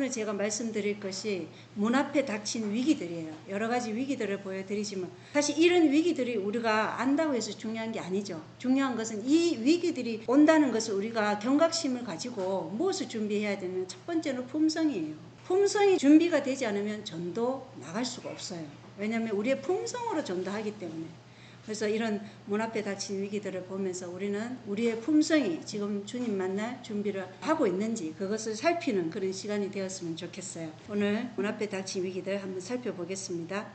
오늘 제가 말씀드릴 것이 문 앞에 닥친 위기들이에요. 여러 가지 위기들을 보여드리지만 사실 이런 위기들이 우리가 안다고 해서 중요한 게 아니죠. 중요한 것은 이 위기들이 온다는 것을 우리가 경각심을 가지고 무엇을 준비해야 되냐면 첫 번째는 품성이에요. 품성이 준비가 되지 않으면 전도 나갈 수가 없어요. 왜냐하면 우리의 품성으로 전도하기 때문에. 그래서 이런 문 앞에 닥친 위기들을 보면서 우리는 우리의 품성이 지금 주님 만날 준비를 하고 있는지 그것을 살피는 그런 시간이 되었으면 좋겠어요. 오늘 문 앞에 닥친 위기들 한번 살펴보겠습니다.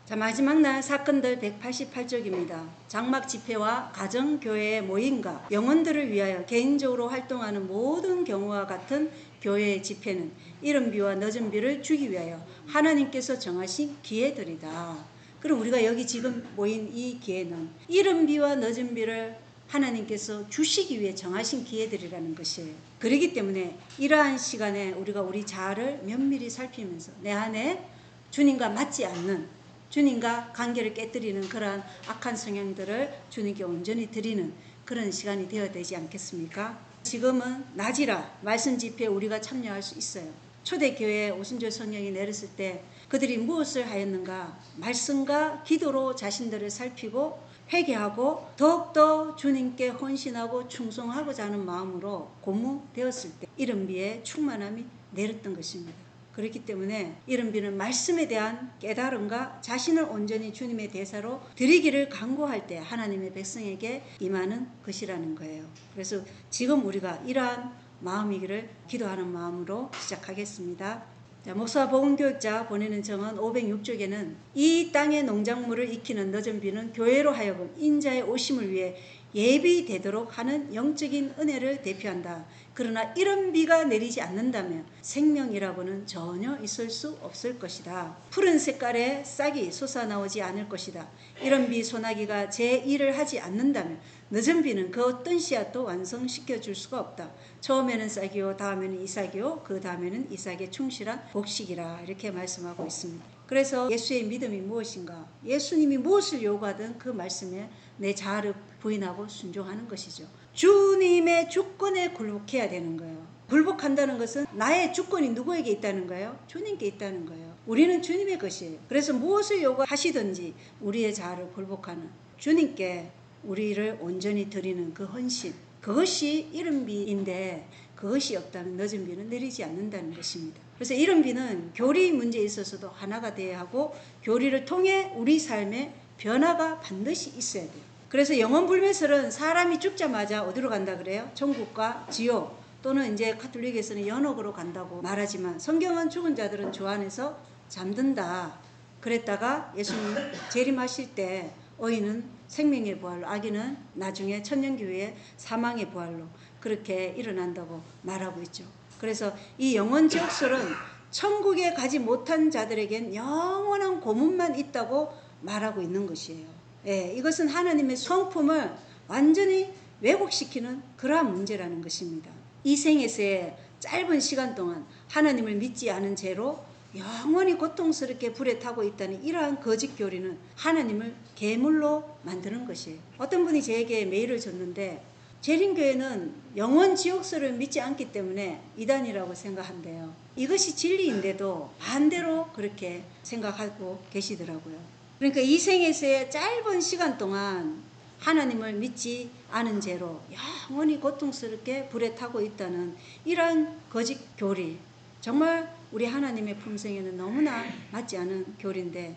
자, 마지막 날 사건들 188쪽입니다. 장막 집회와 가정교회의 모임과 영혼들을 위하여 개인적으로 활동하는 모든 경우와 같은 교회의 집회는 이른 비와 늦은 비를 주기 위하여 하나님께서 정하신 기회들이다. 그럼 우리가 여기 지금 모인 이 기회는 이른 비와 늦은 비를 하나님께서 주시기 위해 정하신 기회들이라는 것이에요. 그렇기 때문에 이러한 시간에 우리가 우리 자아를 면밀히 살피면서 내 안에 주님과 맞지 않는, 주님과 관계를 깨뜨리는 그러한 악한 성향들을 주님께 온전히 드리는 그런 시간이 되어야 되지 않겠습니까? 지금은 낮이라 말씀 집회에 우리가 참여할 수 있어요. 초대교회 오순절 성령이 내렸을 때 그들이 무엇을 하였는가? 말씀과 기도로 자신들을 살피고 회개하고 더욱더 주님께 헌신하고 충성하고자 하는 마음으로 고무되었을 때 이른 비에 충만함이 내렸던 것입니다. 그렇기 때문에 이른 비는 말씀에 대한 깨달음과 자신을 온전히 주님의 대사로 드리기를 간구할 때 하나님의 백성에게 임하는 것이라는 거예요. 그래서 지금 우리가 이러한 마음이기를 기도하는 마음으로 시작하겠습니다. 자, 목사와 복음교육자 보내는 정원 506쪽에는 이 땅의 농작물을 익히는 늦은 비는 교회로 하여금 인자의 오심을 위해 예비되도록 하는 영적인 은혜를 대표한다. 그러나 이런 비가 내리지 않는다면 생명이라고는 전혀 있을 수 없을 것이다. 푸른 색깔의 싹이 솟아나오지 않을 것이다. 이런 비 소나기가 제 일을 하지 않는다면 늦은 비는 그 어떤 씨앗도 완성시켜 줄 수가 없다. 처음에는 싹이요, 다음에는 이삭이요, 그 다음에는 이삭의 충실한 곡식이라 이렇게 말씀하고 있습니다. 그래서 예수의 믿음이 무엇인가? 예수님이 무엇을 요구하든 그 말씀에 내 자아를 부인하고 순종하는 것이죠. 주님의 주권에 굴복해야 되는 거예요. 굴복한다는 것은 나의 주권이 누구에게 있다는 거예요? 주님께 있다는 거예요. 우리는 주님의 것이에요. 그래서 무엇을 요구하시든지 우리의 자아를 굴복하는 주님께 우리를 온전히 드리는 그 헌신, 그것이 이른 비인데 그것이 없다면 늦은 비는 내리지 않는다는 것입니다. 그래서 이른 비는 교리 문제에 있어서도 하나가 되어야 하고 교리를 통해 우리 삶에 변화가 반드시 있어야 돼요. 그래서 영혼불매설은 사람이 죽자마자 어디로 간다 그래요? 천국과 지옥 또는 이제 가톨릭에서는 연옥으로 간다고 말하지만 성경은 죽은 자들은 주 안에서 잠든다 그랬다가 예수님 재림하실 때 의인은 생명의 부활로, 악인은 나중에 천년교회의 사망의 부활로 그렇게 일어난다고 말하고 있죠. 그래서 이 영혼지옥설은 천국에 가지 못한 자들에겐 영원한 고문만 있다고 말하고 있는 것이에요. 예, 이것은 하나님의 성품을 완전히 왜곡시키는 그러한 문제라는 것입니다. 이 생에서의 짧은 시간 동안 하나님을 믿지 않은 죄로 영원히 고통스럽게 불에 타고 있다는 이러한 거짓 교리는 하나님을 계물로 만드는 것이에요. 어떤 분이 저에게 메일을 줬는데 재림교회는 영원 지옥설을 믿지 않기 때문에 이단이라고 생각한대요. 이것이 진리인데도 반대로 그렇게 생각하고 계시더라고요. 그러니까 이 생에서의 짧은 시간 동안 하나님을 믿지 않은 죄로 영원히 고통스럽게 불에 타고 있다는 이러한 거짓 교리, 정말 우리 하나님의 품성에는 너무나 맞지 않은 교리인데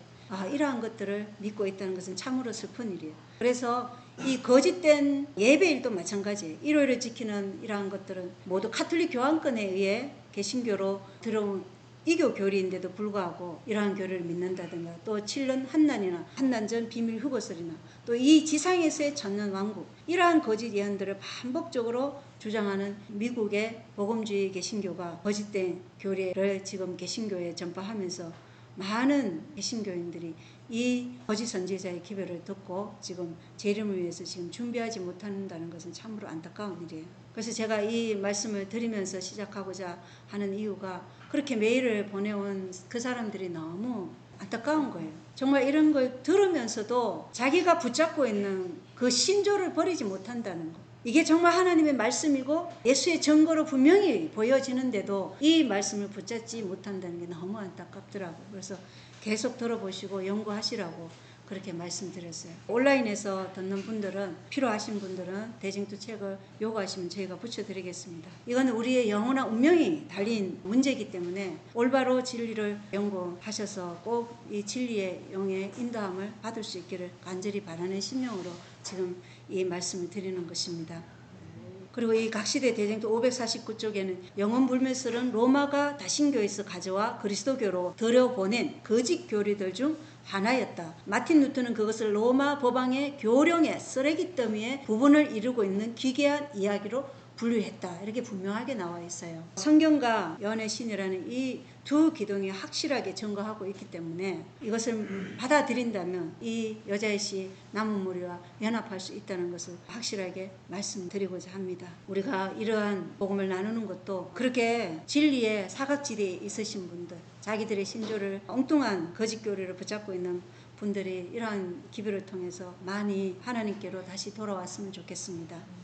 이러한 것들을 믿고 있다는 것은 참으로 슬픈 일이에요. 그래서 이 거짓된 예배일도 마찬가지예요. 일요일을 지키는 이러한 것들은 모두 카톨릭 교황권에 의해 개신교로 들어온 이교 교리인데도 불구하고 이러한 교리를 믿는다든가 또 7년 한난이나 한난전 비밀 흑어설이나 또 이 지상에서의 천년 왕국 이러한 거짓 예언들을 반복적으로 주장하는 미국의 복음주의 개신교가 거짓된 교리를 지금 개신교에 전파하면서 많은 개신교인들이 이 거짓 선지자의 기별을 듣고 지금 재림을 위해서 지금 준비하지 못한다는 것은 참으로 안타까운 일이에요. 그래서 제가 이 말씀을 드리면서 시작하고자 하는 이유가 그렇게 메일을 보내온 그 사람들이 너무 안타까운 거예요. 정말 이런 걸 들으면서도 자기가 붙잡고 있는 그 신조를 버리지 못한다는 거. 이게 정말 하나님의 말씀이고 예수의 증거로 분명히 보여지는데도 이 말씀을 붙잡지 못한다는 게 너무 안타깝더라고요. 그래서 계속 들어보시고 연구하시라고 그렇게 말씀드렸어요. 온라인에서 듣는 분들은, 필요하신 분들은 대쟁투 책을 요구하시면 저희가 붙여드리겠습니다. 이거는 우리의 영원한 운명이 달린 문제이기 때문에 올바로 진리를 연구하셔서 꼭 이 진리의 영의 인도함을 받을 수 있기를 간절히 바라는 심령으로 지금 이 말씀을 드리는 것입니다. 그리고 이 각시대 대쟁투 549쪽에는 영원 불멸설은 로마가 다신교에서 가져와 그리스도교로 들여보낸 거짓 교리들 중 하나였다. 마틴 루터는 그것을 로마 법왕의 교령의 쓰레기 더미의 부분을 이루고 있는 기괴한 이야기로 분류했다. 이렇게 분명하게 나와 있어요. 성경과 연애 신이라는 이 두 기둥이 확실하게 증거하고 있기 때문에 이것을 받아들인다면 이 여자의 시 남은 무리와 연합할 수 있다는 것을 확실하게 말씀드리고자 합니다. 우리가 이러한 복음을 나누는 것도 그렇게 진리의 사각지대에 있으신 분들, 자기들의 신조를 엉뚱한 거짓교리를 붙잡고 있는 분들이 이러한 기별을 통해서 많이 하나님께로 다시 돌아왔으면 좋겠습니다.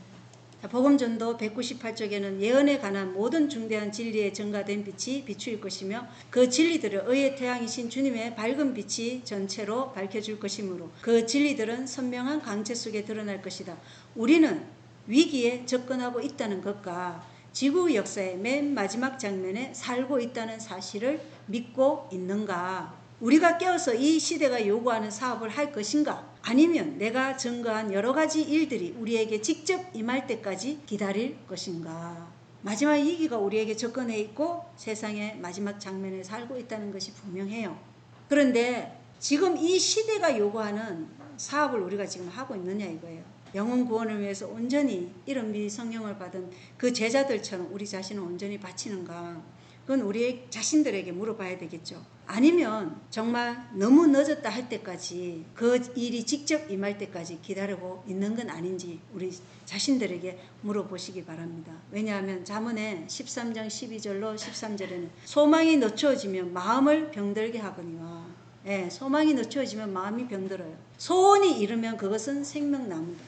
복음전도 198쪽에는 예언에 관한 모든 중대한 진리에 증가된 빛이 비추일 것이며 그 진리들을 의의 태양이신 주님의 밝은 빛이 전체로 밝혀줄 것이므로 그 진리들은 선명한 광채 속에 드러날 것이다. 우리는 위기에 접근하고 있다는 것과 지구 역사의 맨 마지막 장면에 살고 있다는 사실을 믿고 있는가? 우리가 깨어서 이 시대가 요구하는 사업을 할 것인가? 아니면 내가 증거한 여러 가지 일들이 우리에게 직접 임할 때까지 기다릴 것인가? 마지막 위기가 우리에게 접근해 있고 세상의 마지막 장면에 살고 있다는 것이 분명해요. 그런데 지금 이 시대가 요구하는 사업을 우리가 지금 하고 있느냐 이거예요. 영혼 구원을 위해서 온전히 이런 성령을 받은 그 제자들처럼 우리 자신을 온전히 바치는가? 그건 우리 자신들에게 물어봐야 되겠죠. 아니면 정말 너무 늦었다 할 때까지 그 일이 직접 임할 때까지 기다리고 있는 건 아닌지 우리 자신들에게 물어보시기 바랍니다. 왜냐하면 잠언의 13장 12절로 13절에는 소망이 늦춰지면 마음을 병들게 하거니와 소망이 늦춰지면 마음이 병들어요. 소원이 이르면 그것은 생명나무다.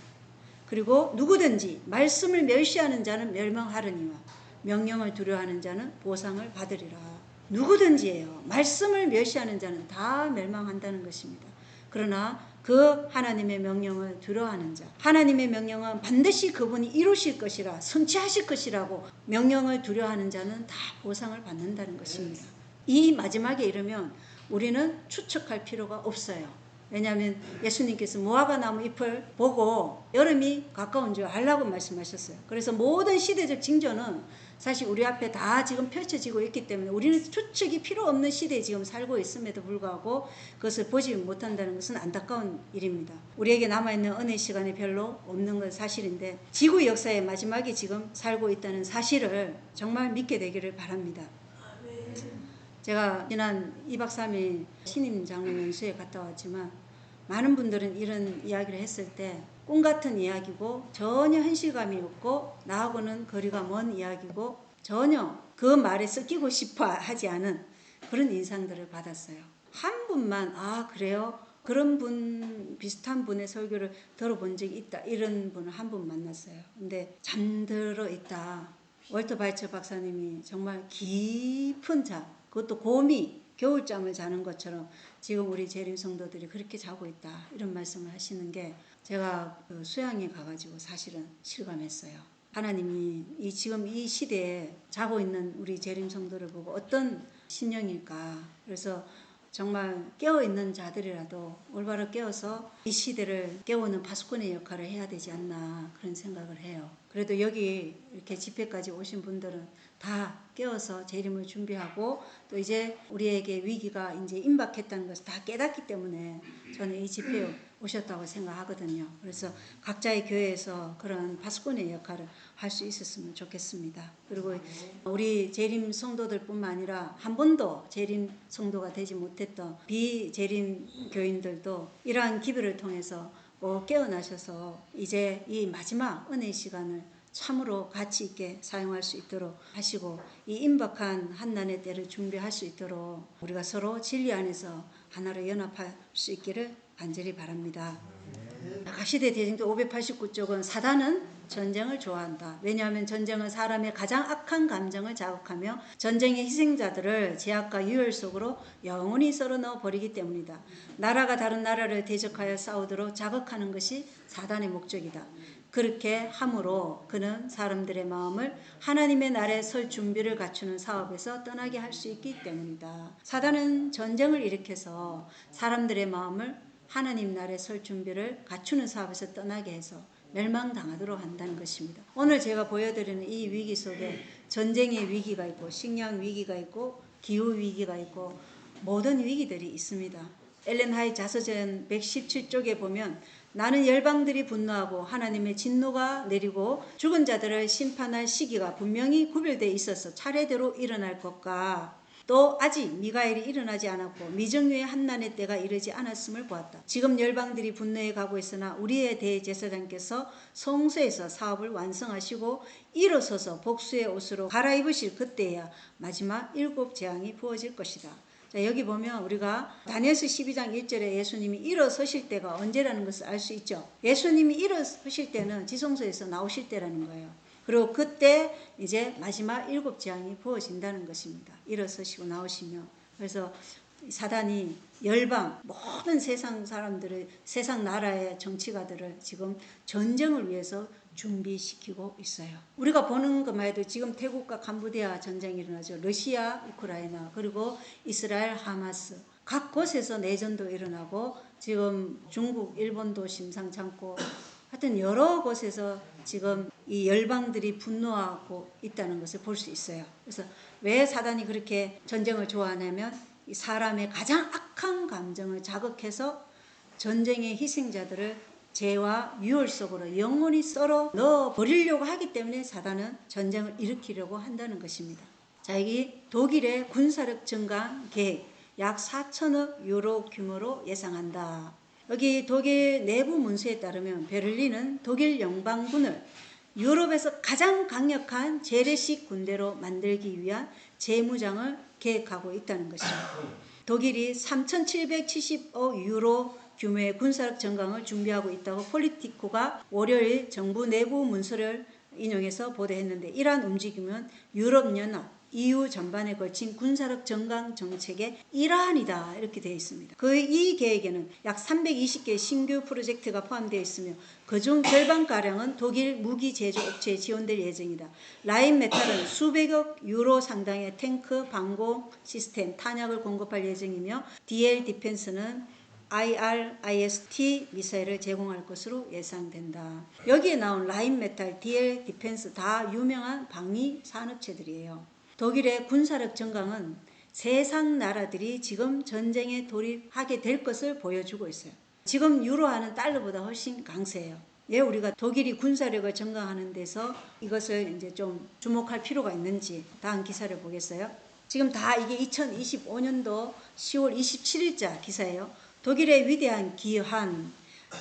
그리고 누구든지 말씀을 멸시하는 자는 멸망하려니와 명령을 두려워하는 자는 보상을 받으리라. 누구든지예요. 말씀을 멸시하는 자는 다 멸망한다는 것입니다. 그러나 그 하나님의 명령을 두려워하는 자, 하나님의 명령은 반드시 그분이 이루실 것이라, 성취하실 것이라고 명령을 두려워하는 자는 다 보상을 받는다는 것입니다. 이 마지막에 이르면 우리는 추측할 필요가 없어요. 왜냐하면 예수님께서 무화과 나무 잎을 보고 여름이 가까운 줄 알라고 말씀하셨어요. 그래서 모든 시대적 징조는 사실 우리 앞에 다 지금 펼쳐지고 있기 때문에 우리는 추측이 필요 없는 시대에 지금 살고 있음에도 불구하고 그것을 보지 못한다는 것은 안타까운 일입니다. 우리에게 남아있는 은혜 시간이 별로 없는 건 사실인데 지구 역사의 마지막에 지금 살고 있다는 사실을 정말 믿게 되기를 바랍니다. 제가 지난 2박 3일 신임 장로 연수에 갔다 왔지만 많은 분들은 이런 이야기를 했을 때 꿈같은 이야기고 전혀 현실감이 없고 나하고는 거리가 먼 이야기고 전혀 그 말에 섞이고 싶어 하지 않은 그런 인상들을 받았어요. 한 분만 그래요? 그런 분, 비슷한 분의 설교를 들어본 적이 있다. 이런 분을 한 분 만났어요. 근데 잠들어 있다. 월터 바이처 박사님이 정말 깊은 잠, 그것도 곰이 겨울잠을 자는 것처럼 지금 우리 재림 성도들이 그렇게 자고 있다. 이런 말씀을 하시는 게 제가 수양에 가가지고 사실은 실감했어요. 하나님이 지금 이 시대에 자고 있는 우리 재림 성도를 보고 어떤 심령일까. 그래서 정말 깨어있는 자들이라도 올바로 깨어서 이 시대를 깨우는 파수꾼의 역할을 해야 되지 않나 그런 생각을 해요. 그래도 여기 이렇게 집회까지 오신 분들은 다 깨어서 재림을 준비하고 또 이제 우리에게 위기가 이제 임박했다는 것을 다 깨닫기 때문에 저는 이 집회에 오셨다고 생각하거든요. 그래서 각자의 교회에서 그런 파수꾼의 역할을 할 수 있었으면 좋겠습니다. 그리고 우리 재림 성도들뿐만 아니라 한 번도 재림 성도가 되지 못했던 비재림 교인들도 이러한 기도를 통해서 깨어나셔서 이제 이 마지막 은혜의 시간을 참으로 가치 있게 사용할 수 있도록 하시고 이 임박한 한난의 때를 준비할 수 있도록 우리가 서로 진리 안에서 하나로 연합할 수 있기를 간절히 바랍니다. 각시대 대징도 589쪽은 사단은 전쟁을 좋아한다. 왜냐하면 전쟁은 사람의 가장 악한 감정을 자극하며 전쟁의 희생자들을 제약과 유혈 속으로 영원히 썰어 넣어 버리기 때문이다. 나라가 다른 나라를 대적하여 싸우도록 자극하는 것이 사단의 목적이다. 그렇게 함으로 그는 사람들의 마음을 하나님의 날에 설 준비를 갖추는 사업에서 떠나게 할 수 있기 때문이다. 사단은 전쟁을 일으켜서 사람들의 마음을 하나님 날에 설 준비를 갖추는 사업에서 떠나게 해서 멸망당하도록 한다는 것입니다. 오늘 제가 보여드리는 이 위기 속에 전쟁의 위기가 있고 식량 위기가 있고 기후 위기가 있고 모든 위기들이 있습니다. 엘렌 하이 자서전 117쪽에 보면 나는 열방들이 분노하고 하나님의 진노가 내리고 죽은 자들을 심판할 시기가 분명히 구별되어 있어서 차례대로 일어날 것과 또 아직 미가엘이 일어나지 않았고 미정유의 한난의 때가 이르지 않았음을 보았다. 지금 열방들이 분노해 가고 있으나 우리의 대제사장께서 성소에서 사업을 완성하시고 일어서서 복수의 옷으로 갈아입으실 그때야 마지막 7 재앙이 부어질 것이다. 자, 여기 보면 우리가 다니엘서 12장 1절에 예수님이 일어서실 때가 언제라는 것을 알 수 있죠. 예수님이 일어서실 때는 지성소에서 나오실 때라는 거예요. 그리고 그때 이제 마지막 7 재앙이 부어진다는 것입니다. 일어서시고 나오시며. 그래서 사단이 열방 모든 세상 사람들을, 세상 나라의 정치가들을 지금 전쟁을 위해서 준비시키고 있어요. 우리가 보는 것만 해도 지금 태국과 캄보디아 전쟁이 일어나죠. 러시아, 우크라이나, 그리고 이스라엘, 하마스. 각 곳에서 내전도 일어나고 지금 중국, 일본도 심상찮고 하여튼 여러 곳에서 지금 이 열방들이 분노하고 있다는 것을 볼 수 있어요. 그래서 왜 사단이 그렇게 전쟁을 좋아하냐면 이 사람의 가장 악한 감정을 자극해서 전쟁의 희생자들을 죄와 유월 속으로 영원히 썰어 넣어 버리려고 하기 때문에 사단은 전쟁을 일으키려고 한다는 것입니다. 자, 여기 독일의 군사력 증강 계획 약 4천억 유로 규모로 예상한다. 여기 독일 내부 문서에 따르면 베를린은 독일 연방군을 유럽에서 가장 강력한 재래식 군대로 만들기 위한 재무장을 계획하고 있다는 것입니다. 독일이 3,770억 유로 규모의 군사력 전강을 준비하고 있다고 폴리티코가 월요일 정부 내부 문서를 인용해서 보도했는데 이러한 움직임은 유럽연합, EU 전반에 걸친 군사력 전강 정책의 일환이다 이렇게 되어 있습니다. 이 계획에는 약 320개의 신규 프로젝트가 포함되어 있으며 그중 절반가량은 독일 무기 제조 업체에 지원될 예정이다. 라인메탈은 수백억 유로 상당의 탱크, 방공 시스템, 탄약을 공급할 예정이며 DL 디펜스는 IRIS-T 미사일을 제공할 것으로 예상된다. 여기에 나온 라인메탈, DL 디펜스 다 유명한 방위 산업체들이에요. 독일의 군사력 전강은 세상 나라들이 지금 전쟁에 돌입하게 될 것을 보여주고 있어요. 지금 유로화는 달러보다 훨씬 강세예요. 왜 우리가 독일이 군사력을 전강하는 데서 이것을 이제 좀 주목할 필요가 있는지 다음 기사를 보겠어요. 지금 다 이게 2025년도 10월 27일자 기사예요. 독일의 위대한 기한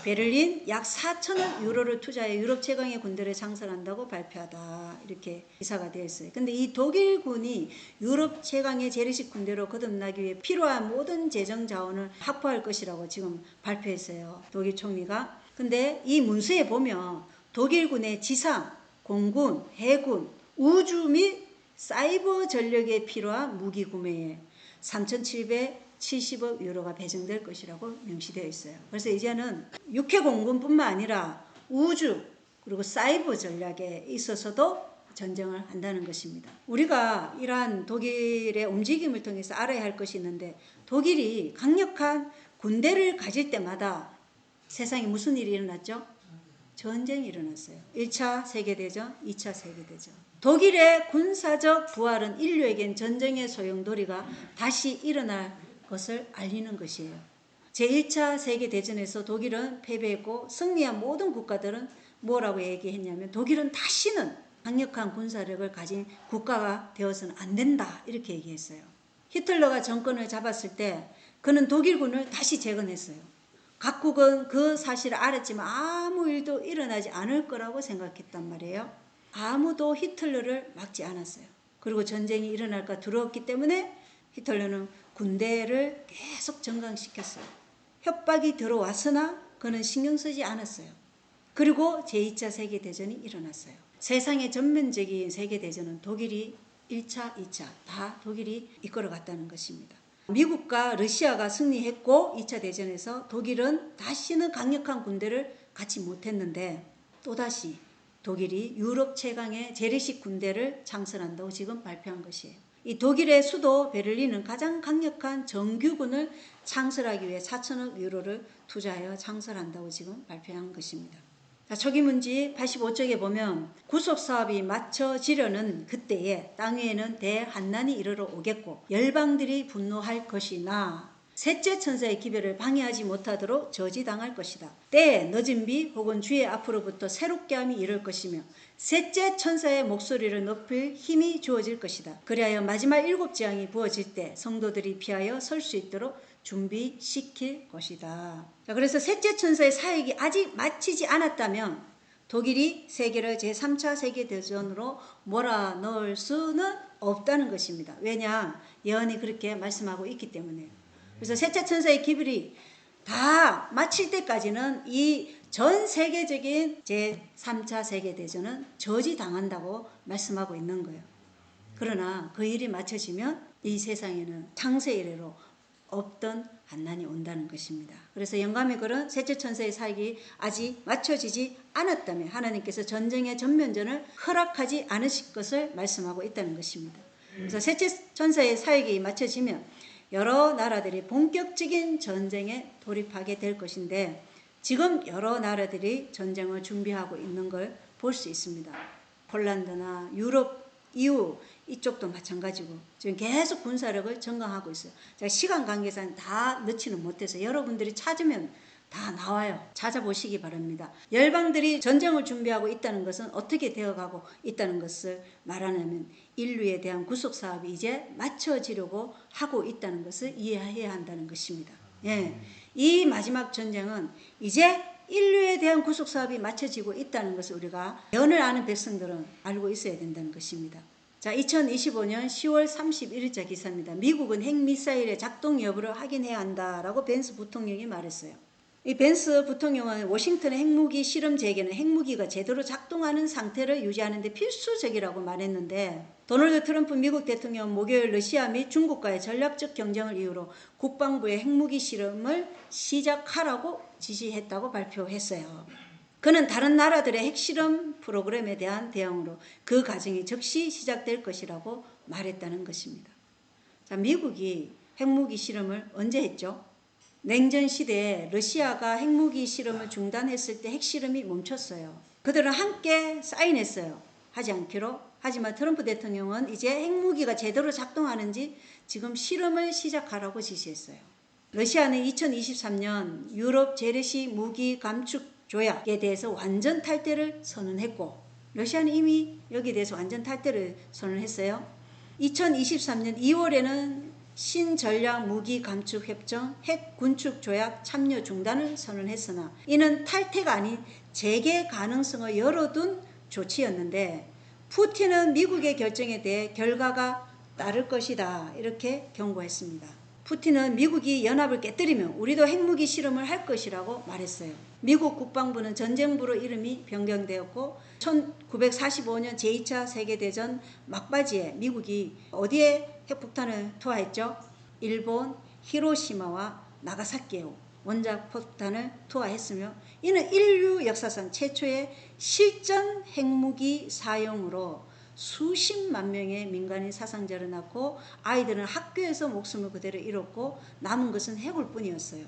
베를린 약 4천억 유로를 투자해 유럽 최강의 군대를 창설한다고 발표하다. 이렇게 기사가 되어 있어요. 근데 이 독일군이 유럽 최강의 재래식 군대로 거듭나기 위해 필요한 모든 재정 자원을 확보할 것이라고 지금 발표했어요. 독일 총리가. 근데 이 문서에 보면 독일군의 지상, 공군, 해군, 우주 및 사이버 전력에 필요한 무기 구매에 3,770억 유로가 배정될 것이라고 명시되어 있어요. 그래서 이제는 육해공군뿐만 아니라 우주 그리고 사이버 전략에 있어서도 전쟁을 한다는 것입니다. 우리가 이러한 독일의 움직임을 통해서 알아야 할 것이 있는데 독일이 강력한 군대를 가질 때마다 세상에 무슨 일이 일어났죠? 전쟁이 일어났어요. 1차 세계대전, 2차 세계대전. 독일의 군사적 부활은 인류에겐 전쟁의 소용돌이가 다시 일어날 것을 알리는 것이에요. 제1차 세계대전에서 독일은 패배했고 승리한 모든 국가들은 뭐라고 얘기했냐면 독일은 다시는 강력한 군사력을 가진 국가가 되어서는 안 된다 이렇게 얘기했어요. 히틀러가 정권을 잡았을 때 그는 독일군을 다시 재건했어요. 각국은 그 사실을 알았지만 아무 일도 일어나지 않을 거라고 생각했단 말이에요. 아무도 히틀러를 막지 않았어요. 그리고 전쟁이 일어날까 두려웠기 때문에 히틀러는 군대를 계속 정강시켰어요. 협박이 들어왔으나 그는 신경 쓰지 않았어요. 그리고 제2차 세계대전이 일어났어요. 세상의 전면적인 세계대전은 독일이 1차, 2차 다 독일이 이끌어갔다는 것입니다. 미국과 러시아가 승리했고 2차 대전에서 독일은 다시는 강력한 군대를 갖지 못했는데 또다시 독일이 유럽 최강의 재래식 군대를 창설한다고 지금 발표한 것이에요. 이 독일의 수도 베를린은 가장 강력한 정규군을 창설하기 위해 4천억 유로를 투자하여 창설한다고 지금 발표한 것입니다. 초기 문지 85쪽에 보면 구속사업이 마쳐지려는 그때에 땅 위에는 대환난이 이르러 오겠고 열방들이 분노할 것이나 셋째 천사의 기별을 방해하지 못하도록 저지당할 것이다. 때에 늦은 비 혹은 주의 앞으로부터 새롭게 함이 이를 것이며 셋째 천사의 목소리를 높일 힘이 주어질 것이다. 그리하여 마지막 7 재앙이 부어질 때 성도들이 피하여 설 수 있도록 준비시킬 것이다. 자, 그래서 셋째 천사의 사역이 아직 마치지 않았다면 독일이 세계를 제3차 세계대전으로 몰아넣을 수는 없다는 것입니다. 왜냐? 예언이 그렇게 말씀하고 있기 때문에. 그래서 셋째 천사의 기별이 다 마칠 때까지는 이 전 세계적인 제3차 세계대전은 저지당한다고 말씀하고 있는 거예요. 그러나 그 일이 마쳐지면 이 세상에는 창세 이래로 없던 환난이 온다는 것입니다. 그래서 영감의 글은 셋째 천사의 사역이 아직 마쳐지지 않았다면 하나님께서 전쟁의 전면전을 허락하지 않으실 것을 말씀하고 있다는 것입니다. 그래서 셋째 천사의 사역이 마쳐지면 여러 나라들이 본격적인 전쟁에 돌입하게 될 것인데 지금 여러 나라들이 전쟁을 준비하고 있는 걸 볼 수 있습니다. 폴란드나 유럽, EU 이쪽도 마찬가지고 지금 계속 군사력을 증강하고 있어요. 제가 시간 관계상 다 넣지는 못해서 여러분들이 찾으면 다 나와요. 찾아보시기 바랍니다. 열방들이 전쟁을 준비하고 있다는 것은 어떻게 되어가고 있다는 것을 말하냐면 인류에 대한 구속사업이 이제 마쳐지려고 하고 있다는 것을 이해해야 한다는 것입니다. 예. 이 마지막 전쟁은 이제 인류에 대한 구속사업이 마쳐지고 있다는 것을 우리가 예언을 아는 백성들은 알고 있어야 된다는 것입니다. 자, 2025년 10월 31일자 기사입니다. 미국은 핵미사일의 작동 여부를 확인해야 한다라고 벤스 부통령이 말했어요. 이 벤스 부통령은 워싱턴의 핵무기 실험 재개는 핵무기가 제대로 작동하는 상태를 유지하는 데 필수적이라고 말했는데 도널드 트럼프 미국 대통령은 목요일 러시아 및 중국과의 전략적 경쟁을 이유로 국방부의 핵무기 실험을 시작하라고 지시했다고 발표했어요. 그는 다른 나라들의 핵실험 프로그램에 대한 대응으로 그 과정이 즉시 시작될 것이라고 말했다는 것입니다. 자, 미국이 핵무기 실험을 언제 했죠? 냉전 시대에 러시아가 핵무기 실험을 중단했을 때 핵실험이 멈췄어요. 그들은 함께 사인했어요. 하지 않기로. 하지만 트럼프 대통령은 이제 핵무기가 제대로 작동하는지 지금 실험을 시작하라고 지시했어요. 러시아는 2023년 유럽 재래식 무기 감축 조약에 대해서 완전 탈퇴를 선언했고 러시아는 이미 여기에 대해서 완전 탈퇴를 선언했어요. 2023년 2월에는 신전략 무기 감축 협정 핵 군축 조약 참여 중단을 선언했으나 이는 탈퇴가 아닌 재개 가능성을 열어둔 조치였는데 푸틴은 미국의 결정에 대해 결과가 따를 것이다 이렇게 경고했습니다. 푸틴은 미국이 연합을 깨뜨리면 우리도 핵무기 실험을 할 것이라고 말했어요. 미국 국방부는 전쟁부로 이름이 변경되었고 1945년 제2차 세계대전 막바지에 미국이 어디에 핵폭탄을 투하했죠? 일본 히로시마와 나가사키에 원자 폭탄을 투하했으며 이는 인류 역사상 최초의 실전 핵무기 사용으로 수십만 명의 민간인 사상자를 낳고 아이들은 학교에서 목숨을 그대로 잃었고 남은 것은 해골 뿐이었어요.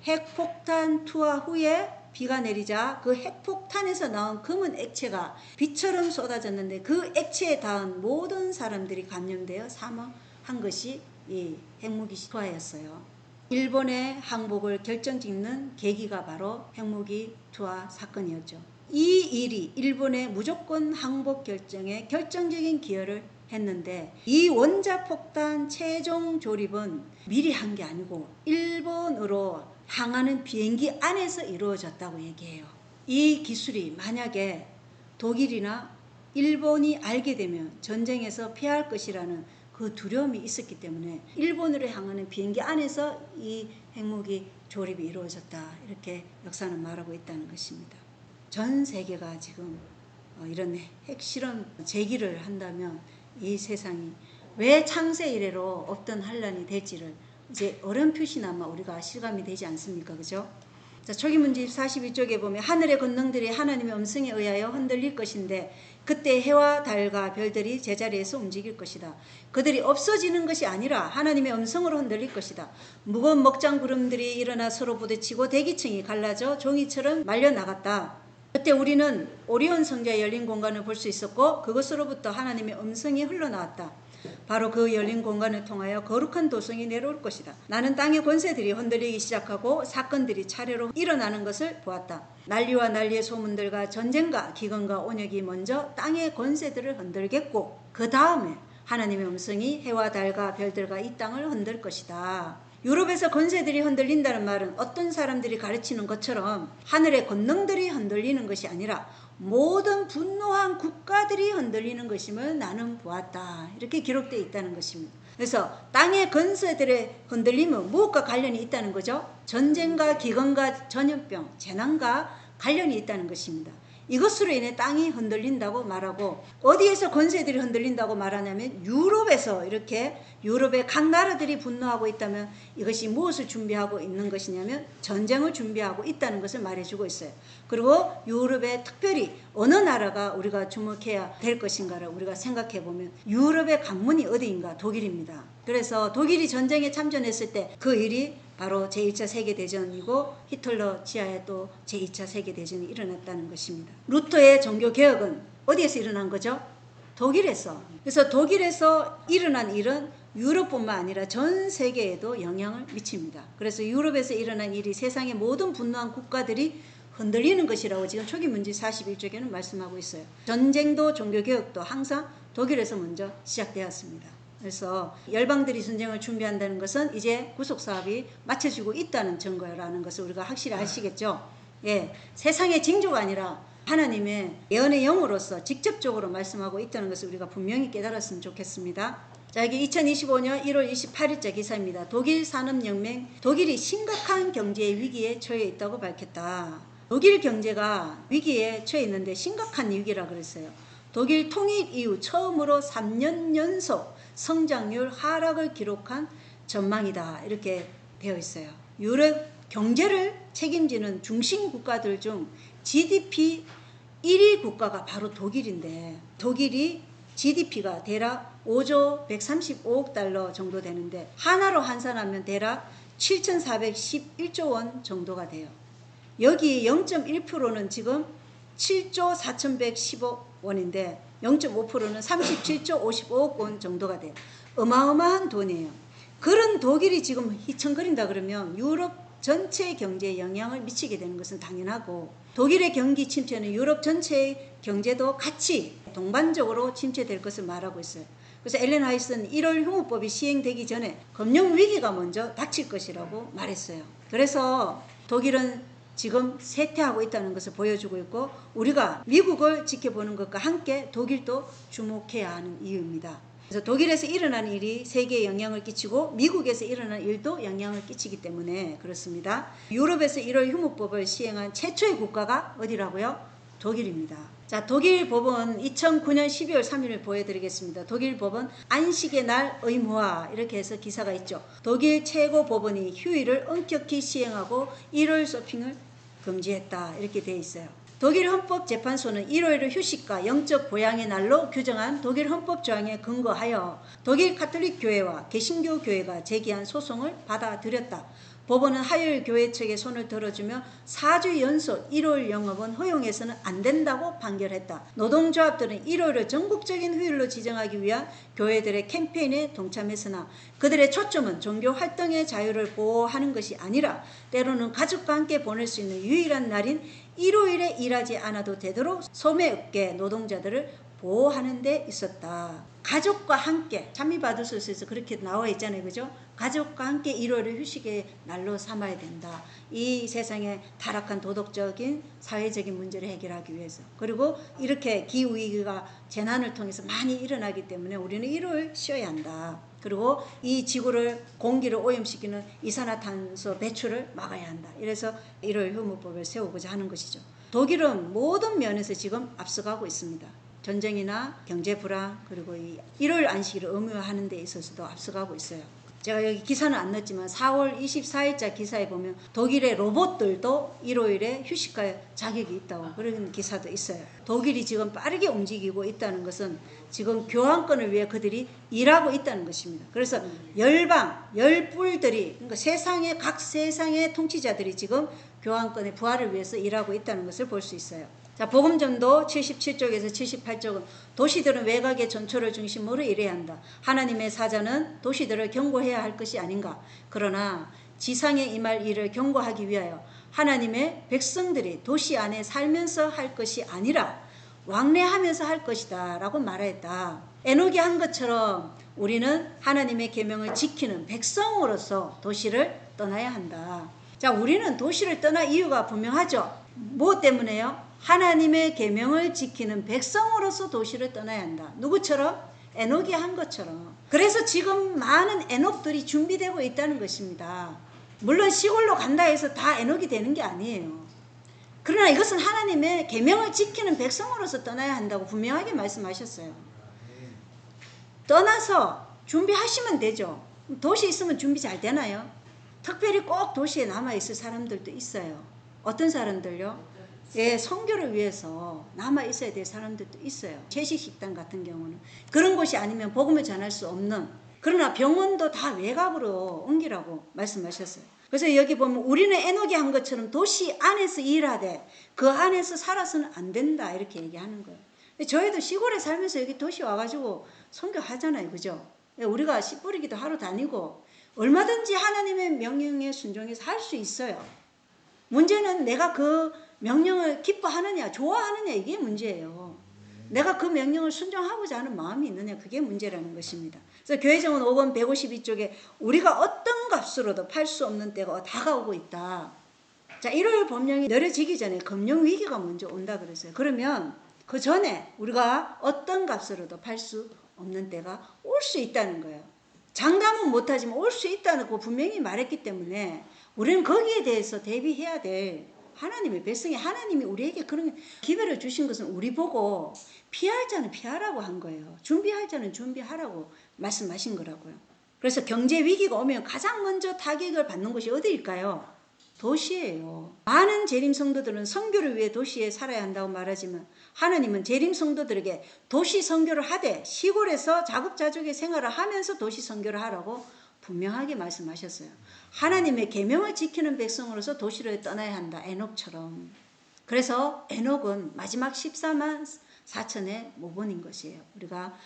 핵폭탄 투하 후에 비가 내리자 그 핵폭탄에서 나온 검은 액체가 비처럼 쏟아졌는데 그 액체에 닿은 모든 사람들이 감염되어 사망한 것이 이 핵무기 투하였어요. 일본의 항복을 결정짓는 계기가 바로 핵무기 투하 사건이었죠. 이 일이 일본의 무조건 항복 결정에 결정적인 기여를 했는데 이 원자폭탄 최종 조립은 미리 한 게 아니고 일본으로 항하는 비행기 안에서 이루어졌다고 얘기해요. 이 기술이 만약에 독일이나 일본이 알게 되면 전쟁에서 패할 것이라는 그 두려움이 있었기 때문에 일본으로 향하는 비행기 안에서 이 핵무기 조립이 이루어졌다. 이렇게 역사는 말하고 있다는 것입니다. 전 세계가 지금 이런 핵실험 제기를 한다면 이 세상이 왜 창세 이래로 없던 환란이 될지를 이제 어렴풋이나마 우리가 실감이 되지 않습니까? 그죠? 자, 초기 문집 42쪽에 보면 하늘의 권능들이 하나님의 음성에 의하여 흔들릴 것인데 그때 해와 달과 별들이 제자리에서 움직일 것이다. 그들이 없어지는 것이 아니라 하나님의 음성으로 흔들릴 것이다. 무거운 먹장 구름들이 일어나 서로 부딪히고 대기층이 갈라져 종이처럼 말려나갔다. 그때 우리는 오리온 성자의 열린 공간을 볼 수 있었고 그것으로부터 하나님의 음성이 흘러나왔다. 바로 그 열린 공간을 통하여 거룩한 도성이 내려올 것이다. 나는 땅의 권세들이 흔들리기 시작하고 사건들이 차례로 일어나는 것을 보았다. 난리와 난리의 소문들과 전쟁과 기근과 온역이 먼저 땅의 권세들을 흔들겠고 그 다음에 하나님의 음성이 해와 달과 별들과 이 땅을 흔들 것이다. 유럽에서 권세들이 흔들린다는 말은 어떤 사람들이 가르치는 것처럼 하늘의 권능들이 흔들리는 것이 아니라 모든 분노한 국가들이 흔들리는 것임을 나는 보았다. 이렇게 기록되어 있다는 것입니다. 그래서 땅의 권세들의 흔들림은 무엇과 관련이 있다는 거죠? 전쟁과 기근과 전염병, 재난과 관련이 있다는 것입니다. 이것으로 인해 땅이 흔들린다고 말하고 어디에서 권세들이 흔들린다고 말하냐면 유럽에서 이렇게 유럽의 각 나라들이 분노하고 있다면 이것이 무엇을 준비하고 있는 것이냐면 전쟁을 준비하고 있다는 것을 말해주고 있어요. 그리고 유럽의 특별히 어느 나라가 우리가 주목해야 될 것인가를 우리가 생각해 보면 유럽의 강문이 어디인가? 독일입니다. 그래서 독일이 전쟁에 참전했을 때 그 일이 바로 제2차 세계대전이고 히틀러 지하에 또 제2차 세계대전이 일어났다는 것입니다. 루터의 종교개혁은 어디에서 일어난 거죠? 독일에서. 그래서 독일에서 일어난 일은 유럽뿐만 아니라 전 세계에도 영향을 미칩니다. 그래서 유럽에서 일어난 일이 세상의 모든 분노한 국가들이 흔들리는 것이라고 지금 초기 문집 41쪽에는 말씀하고 있어요. 전쟁도 종교개혁도 항상 독일에서 먼저 시작되었습니다. 그래서 열방들이 전쟁을 준비한다는 것은 이제 구속사업이 마쳐지고 있다는 증거라는 것을 우리가 확실히 아시겠죠. 예, 세상의 징조가 아니라 하나님의 예언의 영으로서 직접적으로 말씀하고 있다는 것을 우리가 분명히 깨달았으면 좋겠습니다. 자, 여기 2025년 1월 28일자 기사입니다. 독일 산업혁명, 독일이 심각한 경제 위기에 처해 있다고 밝혔다. 독일 경제가 위기에 처해 있는데 심각한 위기라 그랬어요. 독일 통일 이후 처음으로 3년 연속 성장률 하락을 기록한 전망이다. 이렇게 되어 있어요. 유럽 경제를 책임지는 중심 국가들 중 GDP 1위 국가가 바로 독일인데 독일이 GDP가 대략 5조 135억 달러 정도 되는데 하나로 환산하면 대략 7,411조 원 정도가 돼요. 여기 0.1%는 지금 7조 4,110억 원인데 0.5%는 37조 55억 원 정도가 돼요. 어마어마한 돈이에요. 그런 독일이 지금 휘청거린다 그러면 유럽 전체 경제에 영향을 미치게 되는 것은 당연하고 독일의 경기 침체는 유럽 전체의 경제도 같이 동반적으로 침체될 것을 말하고 있어요. 그래서 엘렌 하이스는 1월 흉우법이 시행되기 전에 금융위기가 먼저 닥칠 것이라고 말했어요. 그래서 독일은 지금 쇠퇴하고 있다는 것을 보여주고 있고 우리가 미국을 지켜보는 것과 함께 독일도 주목해야 하는 이유입니다. 그래서 독일에서 일어난 일이 세계에 영향을 끼치고 미국에서 일어난 일도 영향을 끼치기 때문에 그렇습니다. 유럽에서 1월 흉무법을 시행한 최초의 국가가 어디라고요? 독일입니다. 자, 독일 법은 2009년 12월 3일을 보여드리겠습니다. 독일 법은 안식의 날 의무화 이렇게 해서 기사가 있죠. 독일 최고 법원이 휴일을 엄격히 시행하고 1월 쇼핑을 금지했다 이렇게 되어 있어요. 독일 헌법재판소는 일요일을 휴식과 영적 보양의 날로 규정한 독일 헌법 조항에 근거하여 독일 가톨릭 교회와 개신교 교회가 제기한 소송을 받아들였다. 법원은 화요일 교회 측에 손을 들어주며 4주 연속 일요일 영업은 허용해서는 안 된다고 판결했다. 노동조합들은 일요일을 전국적인 휴일로 지정하기 위한 교회들의 캠페인에 동참했으나 그들의 초점은 종교 활동의 자유를 보호하는 것이 아니라 때로는 가족과 함께 보낼 수 있는 유일한 날인 일요일에 일하지 않아도 되도록 소매업계 노동자들을 보호하는 데 있었다. 가족과 함께 찬미받으소서에서 그렇게 나와 있잖아요. 그죠? 가족과 함께 일요일을 휴식의 날로 삼아야 된다. 이 세상의 타락한 도덕적인 사회적인 문제를 해결하기 위해서. 그리고 이렇게 기후위기가 재난을 통해서 많이 일어나기 때문에 우리는 일요일 쉬어야 한다. 그리고 이 지구를 공기를 오염시키는 이산화탄소 배출을 막아야 한다. 이래서 일요일 휴무법을 세우고자 하는 것이죠. 독일은 모든 면에서 지금 앞서가고 있습니다. 전쟁이나 경제 불안 그리고 이 일요일 안식일을 의무화하는 데 있어서도 앞서가고 있어요. 제가 여기 기사는 안 넣었지만 4월 24일자 기사에 보면 독일의 로봇들도 일요일에 휴식할 자격이 있다고 그런 기사도 있어요. 독일이 지금 빠르게 움직이고 있다는 것은 지금 교환권을 위해 그들이 일하고 있다는 것입니다. 그래서 열불들이 그러니까 각 세상의 통치자들이 지금 교환권의 부활을 위해서 일하고 있다는 것을 볼 수 있어요. 자, 복음전도 77쪽에서 78쪽은 도시들은 외곽의 전초를 중심으로 일해야 한다. 하나님의 사자는 도시들을 경고해야 할 것이 아닌가. 그러나 지상에 임할 일을 경고하기 위하여 하나님의 백성들이 도시 안에 살면서 할 것이 아니라 왕래하면서 할 것이다 라고 말하였다. 에녹이 한 것처럼 우리는 하나님의 계명을 지키는 백성으로서 도시를 떠나야 한다. 자, 우리는 도시를 떠날 이유가 분명하죠. 뭐 때문에요? 하나님의 계명을 지키는 백성으로서 도시를 떠나야 한다. 누구처럼? 에녹이 한 것처럼. 그래서 지금 많은 에녹들이 준비되고 있다는 것입니다. 물론 시골로 간다 해서 다 에녹이 되는 게 아니에요. 그러나 이것은 하나님의 계명을 지키는 백성으로서 떠나야 한다고 분명하게 말씀하셨어요. 떠나서 준비하시면 되죠. 도시 있으면 준비 잘 되나요? 특별히 꼭 도시에 남아있을 사람들도 있어요. 어떤 사람들요? 예, 선교를 위해서 남아있어야 될 사람들도 있어요. 채식식당 같은 경우는. 그런 곳이 아니면 복음을 전할 수 없는. 그러나 병원도 다 외곽으로 옮기라고 말씀하셨어요. 그래서 여기 보면 우리는 에녹이 한 것처럼 도시 안에서 일하되 그 안에서 살아서는 안 된다 이렇게 얘기하는 거예요. 저희도 시골에 살면서 여기 도시 와가지고 선교하잖아요. 그죠? 우리가 씨 뿌리기도 하러 다니고 얼마든지 하나님의 명령에 순종해서 할 수 있어요. 문제는 내가 그 명령을 기뻐하느냐 좋아하느냐 이게 문제예요. 내가 그 명령을 순종하고자 하는 마음이 있느냐 그게 문제라는 것입니다. 그래서 교회정원 5권 152쪽에 우리가 어떤 값으로도 팔 수 없는 때가 다가오고 있다. 자, 일요일 법령이 내려지기 전에 금융위기가 먼저 온다 그랬어요. 그러면 그 전에 우리가 어떤 값으로도 팔 수 없는 때가 올 수 있다는 거예요. 장담은 못하지만 올 수 있다는 거 분명히 말했기 때문에 우리는 거기에 대해서 대비해야 될 하나님의 백성이 하나님이 우리에게 그런 기회를 주신 것은 우리 보고 피할 자는 피하라고 한 거예요. 준비할 자는 준비하라고 말씀하신 거라고요. 그래서 경제 위기가 오면 가장 먼저 타격을 받는 곳이 어디일까요? 도시예요. 많은 재림 성도들은 선교를 위해 도시에 살아야 한다고 말하지만 하나님은 재림 성도들에게 도시 선교를 하되 시골에서 자급자족의 생활을 하면서 도시 선교를 하라고 분명하게 말씀하셨어요. 하나님의 계명을 지키는 백성으로서 도시를 떠나야 한다. 에녹처럼. 그래서 에녹은 마지막 14만 4천의 모본인 것이에요. 우리가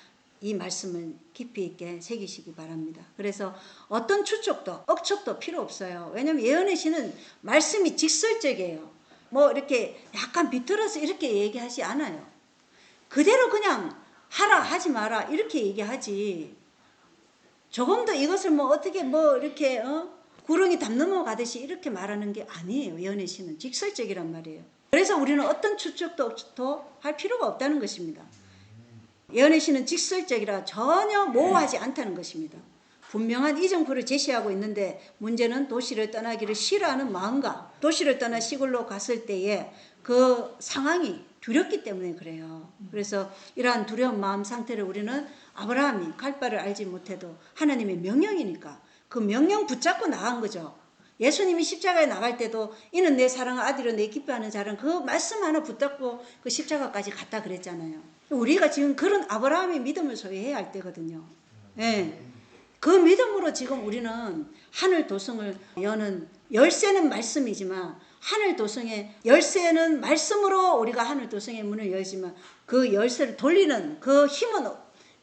이 말씀을 깊이 있게 새기시기 바랍니다. 그래서 어떤 추측도 억측도 필요 없어요. 왜냐하면 예언의 시는 말씀이 직설적이에요. 뭐 이렇게 약간 비틀어서 이렇게 얘기하지 않아요. 그대로 그냥 하라 하지 마라 이렇게 얘기하지. 조금 더 이것을 뭐 어떻게 뭐 이렇게 구렁이 담 넘어가듯이 이렇게 말하는 게 아니에요. 예언의 시는 직설적이란 말이에요. 그래서 우리는 어떤 추측도 억측도 할 필요가 없다는 것입니다. 예언의 시는 직설적이라 전혀 모호하지 않다는 것입니다. 분명한 이정표를 제시하고 있는데 문제는 도시를 떠나기를 싫어하는 마음과 도시를 떠나 시골로 갔을 때의 그 상황이 두렵기 때문에 그래요. 그래서 이러한 두려운 마음 상태를 우리는 아브라함이 갈 바를 알지 못해도 하나님의 명령이니까 그 명령 붙잡고 나간 거죠. 예수님이 십자가에 나갈 때도 이는 내 사랑하는 아들이요 내 기뻐하는 자는 그 말씀 하나 붙잡고 그 십자가까지 갔다 그랬잖아요. 우리가 지금 그런 아브라함의 믿음을 소유해야 할 때거든요. 네. 그 믿음으로 지금 우리는 하늘 도성을 여는 열쇠는 말씀이지만 하늘 도성의 열쇠는 말씀으로 우리가 하늘 도성의 문을 열지만 그 열쇠를 돌리는 그 힘은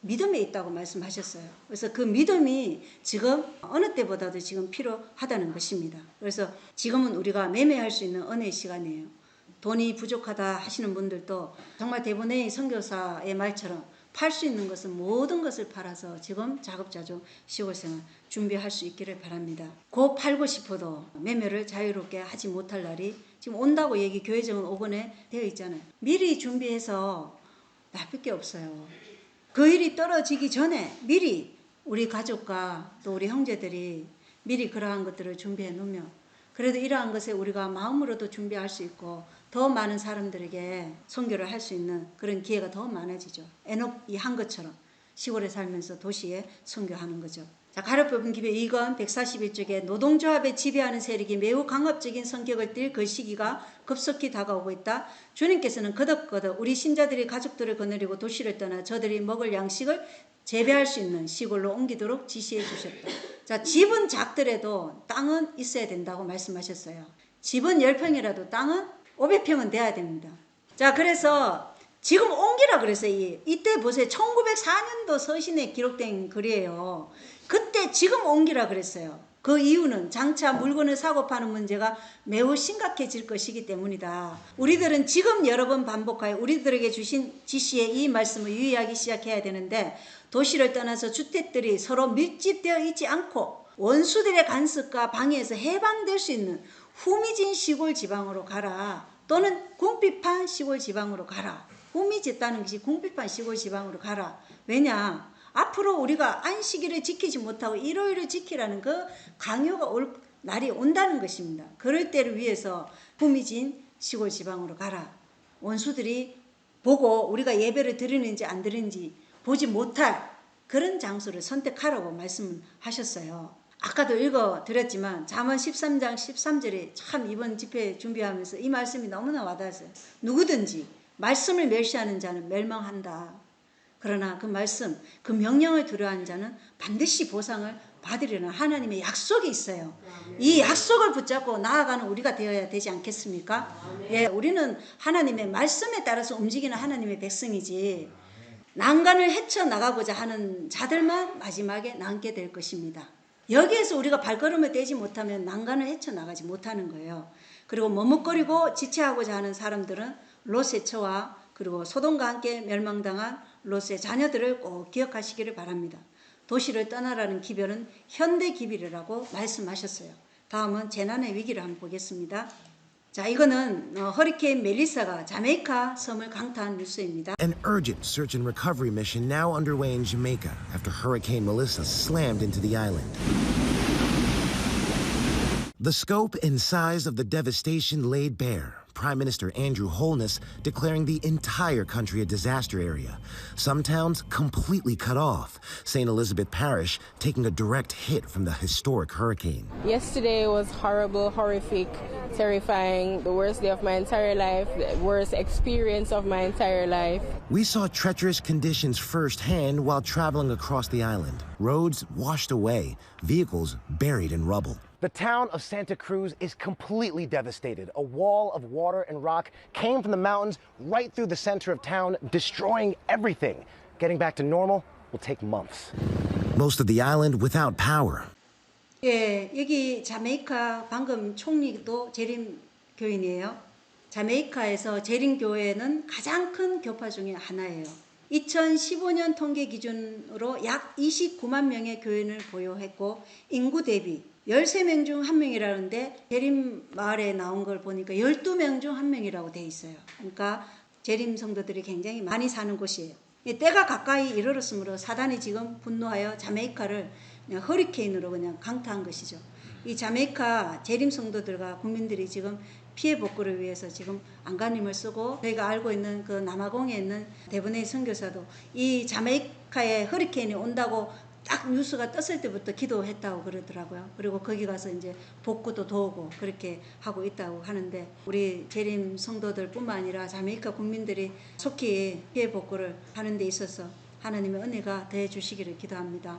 믿음에 있다고 말씀하셨어요. 그래서 그 믿음이 지금 어느 때보다도 지금 필요하다는 것입니다. 그래서 지금은 우리가 매매할 수 있는 은혜의 시간이에요. 돈이 부족하다 하시는 분들도 정말 대본의 선교사의 말처럼 팔 수 있는 것은 모든 것을 팔아서 지금 자급자족 시골생활 준비할 수 있기를 바랍니다. 곧 팔고 싶어도 매매를 자유롭게 하지 못할 날이 지금 온다고 얘기 교회정은 5권에 되어 있잖아요. 미리 준비해서 나쁠 게 없어요. 그 일이 떨어지기 전에 미리 우리 가족과 또 우리 형제들이 미리 그러한 것들을 준비해 놓으면 그래도 이러한 것에 우리가 마음으로도 준비할 수 있고 더 많은 사람들에게 선교를 할 수 있는 그런 기회가 더 많아지죠. 에녹이 한 것처럼 시골에 살면서 도시에 선교하는 거죠. 자, 가로 뽑은 기회 2권 141쪽에 노동조합에 지배하는 세력이 매우 강압적인 성격을 띨 그 시기가 급속히 다가오고 있다. 주님께서는 거듭거듭 우리 신자들이 가족들을 거느리고 도시를 떠나 저들이 먹을 양식을 재배할 수 있는 시골로 옮기도록 지시해 주셨다. 자, 집은 작더라도 땅은 있어야 된다고 말씀하셨어요. 집은 10평이라도 땅은 500평은 돼야 됩니다. 자, 그래서 지금 옮기라 그랬어요. 이때 보세요. 1904년도 서신에 기록된 글이에요. 그때 지금 옮기라 그랬어요. 그 이유는 장차 물건을 사고 파는 문제가 매우 심각해질 것이기 때문이다. 우리들은 지금 여러 번 반복하여 우리들에게 주신 지시의 이 말씀을 유의하기 시작해야 되는데 도시를 떠나서 주택들이 서로 밀집되어 있지 않고 원수들의 간섭과 방해에서 해방될 수 있는 후미진 시골 지방으로 가라. 또는 궁핍한 시골 지방으로 가라. 후미졌다는 것이 궁핍한 시골 지방으로 가라. 왜냐? 앞으로 우리가 안식일을 지키지 못하고 일요일을 지키라는 그 강요가 올 날이 온다는 것입니다. 그럴 때를 위해서 후미진 시골 지방으로 가라. 원수들이 보고 우리가 예배를 드리는지 안 드리는지 보지 못할 그런 장소를 선택하라고 말씀하셨어요. 아까도 읽어드렸지만 잠언 13장 13절에 참 이번 집회 준비하면서 이 말씀이 너무나 와닿았어요. 누구든지 말씀을 멸시하는 자는 멸망한다. 그러나 그 말씀, 그 명령을 두려워하는 자는 반드시 보상을 받으리라는 하나님의 약속이 있어요. 이 약속을 붙잡고 나아가는 우리가 되어야 되지 않겠습니까? 예, 우리는 하나님의 말씀에 따라서 움직이는 하나님의 백성이지 난간을 헤쳐나가고자 하는 자들만 마지막에 남게 될 것입니다. 여기에서 우리가 발걸음을 떼지 못하면 난간을 헤쳐나가지 못하는 거예요. 그리고 머뭇거리고 지체하고자 하는 사람들은 롯의 처와 그리고 소돔과 함께 멸망당한 롯의 자녀들을 꼭 기억하시기를 바랍니다. 도시를 떠나라는 기별은 현대 기별이라고 말씀하셨어요. 다음은 재난의 위기를 한번 보겠습니다. 자, 이거는 허리케인 멜리사가 자메이카 섬을 강타한 뉴스입니다. An urgent search and recovery mission now underway in Jamaica after Hurricane Melissa slammed into the island. The scope and size of the devastation laid bare. Prime Minister Andrew Holness declaring the entire country a disaster area. Some towns completely cut off. St. Elizabeth Parish taking a direct hit from the historic hurricane. Yesterday was horrible, horrific, terrifying, the worst day of my entire life, the worst experience of my entire life. We saw treacherous conditions firsthand while traveling across the island. Roads washed away, vehicles buried in rubble. The town of Santa Cruz is completely devastated. A wall of water and rock came from the mountains right through the center of town, destroying everything. Getting back to normal will take months. Most of the island without power. 예, 여기 자메이카 방금 총리도 재림 교인이에요. 자메이카에서 재림 교회는 가장 큰 교파 중에 하나예요. 2015년 통계 기준으로 약 29만 명의 교인을 보유했고 인구 대비 13명 중 1명이라는데 재림 마을에 나온 걸 보니까 12명 중 1명이라고 돼 있어요. 그러니까 재림 성도들이 굉장히 많이 사는 곳이에요. 때가 가까이 이르렀으므로 사단이 지금 분노하여 자메이카를 그냥 허리케인으로 그냥 강타한 것이죠. 이 자메이카 재림 성도들과 국민들이 지금 피해 복구를 위해서 지금 안간힘을 쓰고 저희가 알고 있는 그 남아공에 있는 대본의 선교사도 이 자메이카에 허리케인이 온다고 딱 뉴스가 떴을 때부터 기도했다고 그러더라고요. 그리고 거기 가서 이제 복구도 도우고 그렇게 하고 있다고 하는데 우리 재림 성도들뿐만 아니라 자메이카 국민들이 속히 피해 복구를 하는 데 있어서 하나님의 은혜가 더해 주시기를 기도합니다.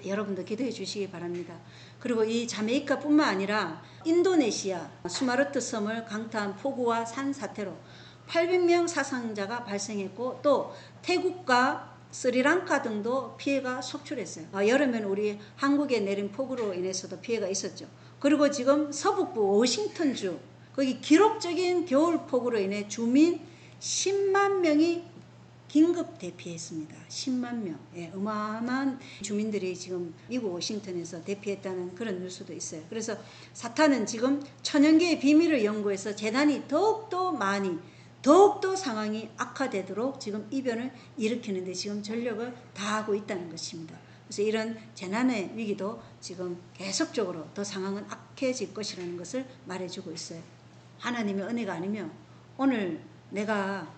여러분도 기도해 주시기 바랍니다. 그리고 이 자메이카뿐만 아니라 인도네시아 수마르트 섬을 강타한 폭우와 산사태로 800명 사상자가 발생했고 또 태국과 스리랑카 등도 피해가 속출했어요. 여름엔 우리 한국에 내린 폭우로 인해서도 피해가 있었죠. 그리고 지금 서북부 워싱턴주 거기 기록적인 겨울폭우로 인해 주민 10만 명이 긴급 대피했습니다. 10만 명. 예, 어마어마한 주민들이 지금 미국 워싱턴에서 대피했다는 그런 뉴스도 있어요. 그래서 사탄은 지금 천연계의 비밀을 연구해서 재난이 더욱더 상황이 악화되도록 지금 이변을 일으키는데 지금 전력을 다하고 있다는 것입니다. 그래서 이런 재난의 위기도 지금 계속적으로 더 상황은 악해질 것이라는 것을 말해주고 있어요. 하나님의 은혜가 아니면 오늘 내가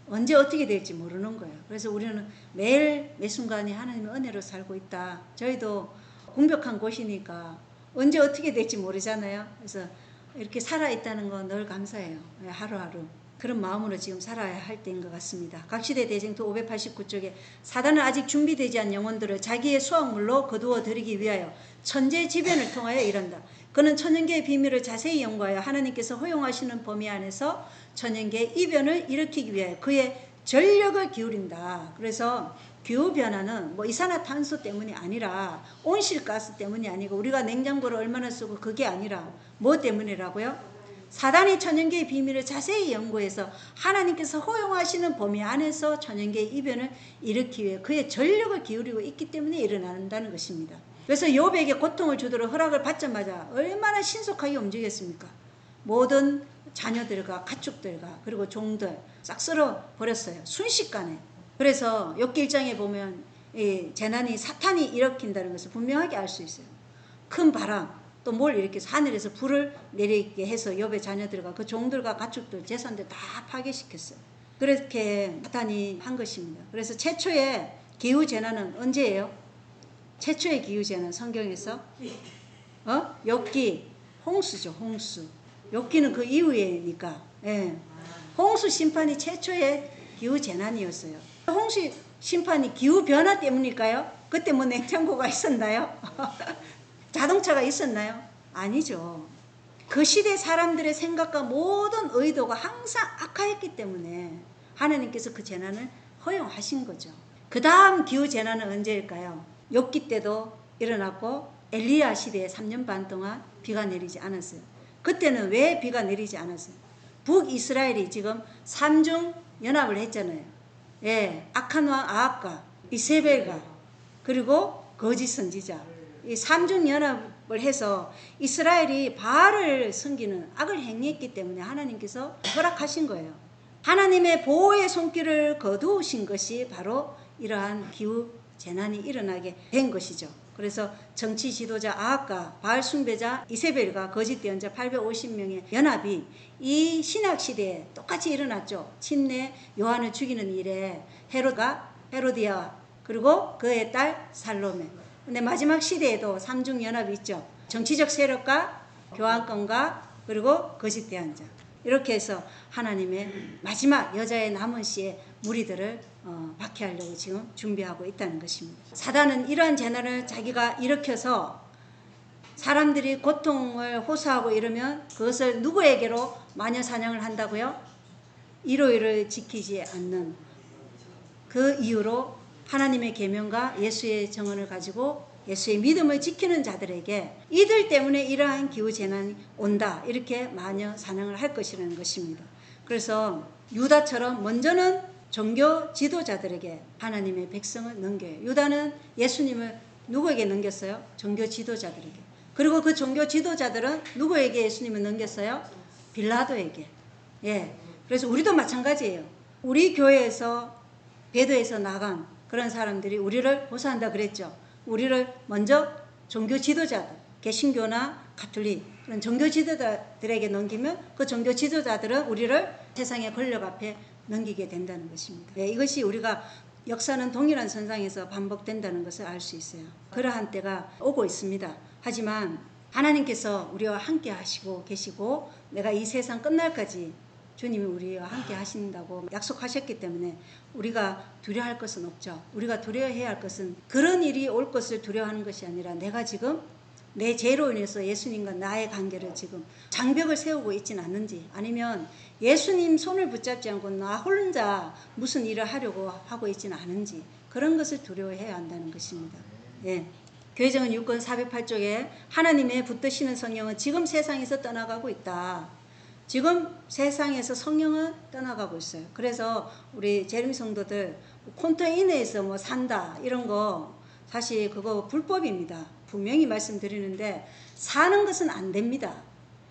언제 어떻게 될지 모르는 거예요. 그래서 우리는 매일 매 순간이 하나님의 은혜로 살고 있다. 저희도 궁벽한 곳이니까 언제 어떻게 될지 모르잖아요. 그래서 이렇게 살아있다는 건 늘 감사해요. 하루하루. 그런 마음으로 지금 살아야 할 때인 것 같습니다. 각시대 대쟁투 589쪽에 사단은 아직 준비되지 않은 영혼들을 자기의 수확물로 거두어 들이기 위하여 천재지변을 통하여 이른다. 그는 천연계의 비밀을 자세히 연구하여 하나님께서 허용하시는 범위 안에서 천연계의 이변을 일으키기 위하여 그의 전력을 기울인다. 그래서 기후변화는 뭐 이산화탄소 때문이 아니라 온실가스 때문이 아니고 우리가 냉장고를 얼마나 쓰고 그게 아니라 뭐 때문이라고요? 사단이 천연계의 비밀을 자세히 연구해서 하나님께서 허용하시는 범위 안에서 천연계의 이변을 일으키기 위해 그의 전력을 기울이고 있기 때문에 일어난다는 것입니다. 그래서 욥에게 고통을 주도록 허락을 받자마자 얼마나 신속하게 움직였습니까? 모든 자녀들과 가축들과 그리고 종들 싹 쓸어 버렸어요. 순식간에. 그래서 욥기 1장에 보면 이 재난이 사탄이 일으킨다는 것을 분명하게 알 수 있어요. 큰 바람 또 뭘 일으켜서 하늘에서 불을 내리게 해서 욥의 자녀들과 그 종들과 가축들 재산들 다 파괴시켰어요. 그렇게 사탄이 한 것입니다. 그래서 최초의 기후재난은 언제예요? 최초의 기후재난 성경에서 욥기 홍수죠. 홍수. 욥기는 그 이후에니까. 예. 홍수 심판이 최초의 기후재난이었어요. 홍수 심판이 기후변화 때문일까요? 그때 뭐 냉장고가 있었나요? 자동차가 있었나요? 아니죠. 그 시대 사람들의 생각과 모든 의도가 항상 악화했기 때문에 하나님께서 그 재난을 허용하신 거죠. 그 다음 기후재난은 언제일까요? 욥기 때도 일어났고 엘리야 시대에 3년 반 동안 비가 내리지 않았어요. 그때는 왜 비가 내리지 않았어요? 북이스라엘이 지금 삼중 연합을 했잖아요. 예, 악한 왕 아합과 이세벨과 그리고 거짓 선지자 이 삼중 연합을 해서 이스라엘이 바알을 섬기는 악을 행했기 때문에 하나님께서 허락하신 거예요. 하나님의 보호의 손길을 거두신 것이 바로 이러한 기후 재난이 일어나게 된 것이죠. 그래서 정치 지도자 아합과 바알 숭배자 이세벨과 거짓 예언자 850명의 연합이 이 신약 시대에 똑같이 일어났죠. 침례 요한을 죽이는 일에 헤로디아 그리고 그의 딸 살로메. 근데 마지막 시대에도 삼중 연합이 있죠. 정치적 세력과 교환권과 그리고 거짓 예언자. 이렇게 해서 하나님의 마지막 여자의 남은 씨의 무리들을 박해하려고 지금 준비하고 있다는 것입니다. 사단은 이러한 재난을 자기가 일으켜서 사람들이 고통을 호소하고 이러면 그것을 누구에게로 마녀 사냥을 한다고요? 일요일을 지키지 않는 그 이유로 하나님의 계명과 예수의 정언을 가지고 예수의 믿음을 지키는 자들에게 이들 때문에 이러한 기후재난이 온다 이렇게 마녀 사냥을 할 것이라는 것입니다. 그래서 유다처럼 먼저는 종교 지도자들에게 하나님의 백성을 넘겨요. 유다는 예수님을 누구에게 넘겼어요? 종교 지도자들에게. 그리고 그 종교 지도자들은 누구에게 예수님을 넘겼어요? 빌라도에게. 예. 그래서 우리도 마찬가지예요. 우리 교회에서 배도에서 나간 그런 사람들이 우리를 고소한다 그랬죠. 우리를 먼저 종교 지도자들, 개신교나 가톨릭 그런 종교 지도자들에게 넘기면 그 종교 지도자들은 우리를 세상의 권력 앞에 넘기게 된다는 것입니다. 네, 이것이 우리가 역사는 동일한 선상에서 반복된다는 것을 알 수 있어요. 그러한 때가 오고 있습니다. 하지만 하나님께서 우리와 함께 하시고 계시고 내가 이 세상 끝날까지 주님이 우리와 함께 하신다고 약속하셨기 때문에 우리가 두려워할 것은 없죠. 우리가 두려워해야 할 것은 그런 일이 올 것을 두려워하는 것이 아니라 내가 지금 내 죄로 인해서 예수님과 나의 관계를 지금 장벽을 세우고 있지는 않는지 아니면 예수님 손을 붙잡지 않고 나 혼자 무슨 일을 하려고 하고 있지는 않은지 그런 것을 두려워해야 한다는 것입니다. 예. 교회정은 6권 408쪽에 하나님의 붙드시는 성령은 지금 세상에서 떠나가고 있다. 지금 세상에서 성령은 떠나가고 있어요. 그래서 우리 재림 성도들 컨테이너에서 뭐 산다 이런 거 사실 그거 불법입니다. 분명히 말씀드리는데 사는 것은 안 됩니다.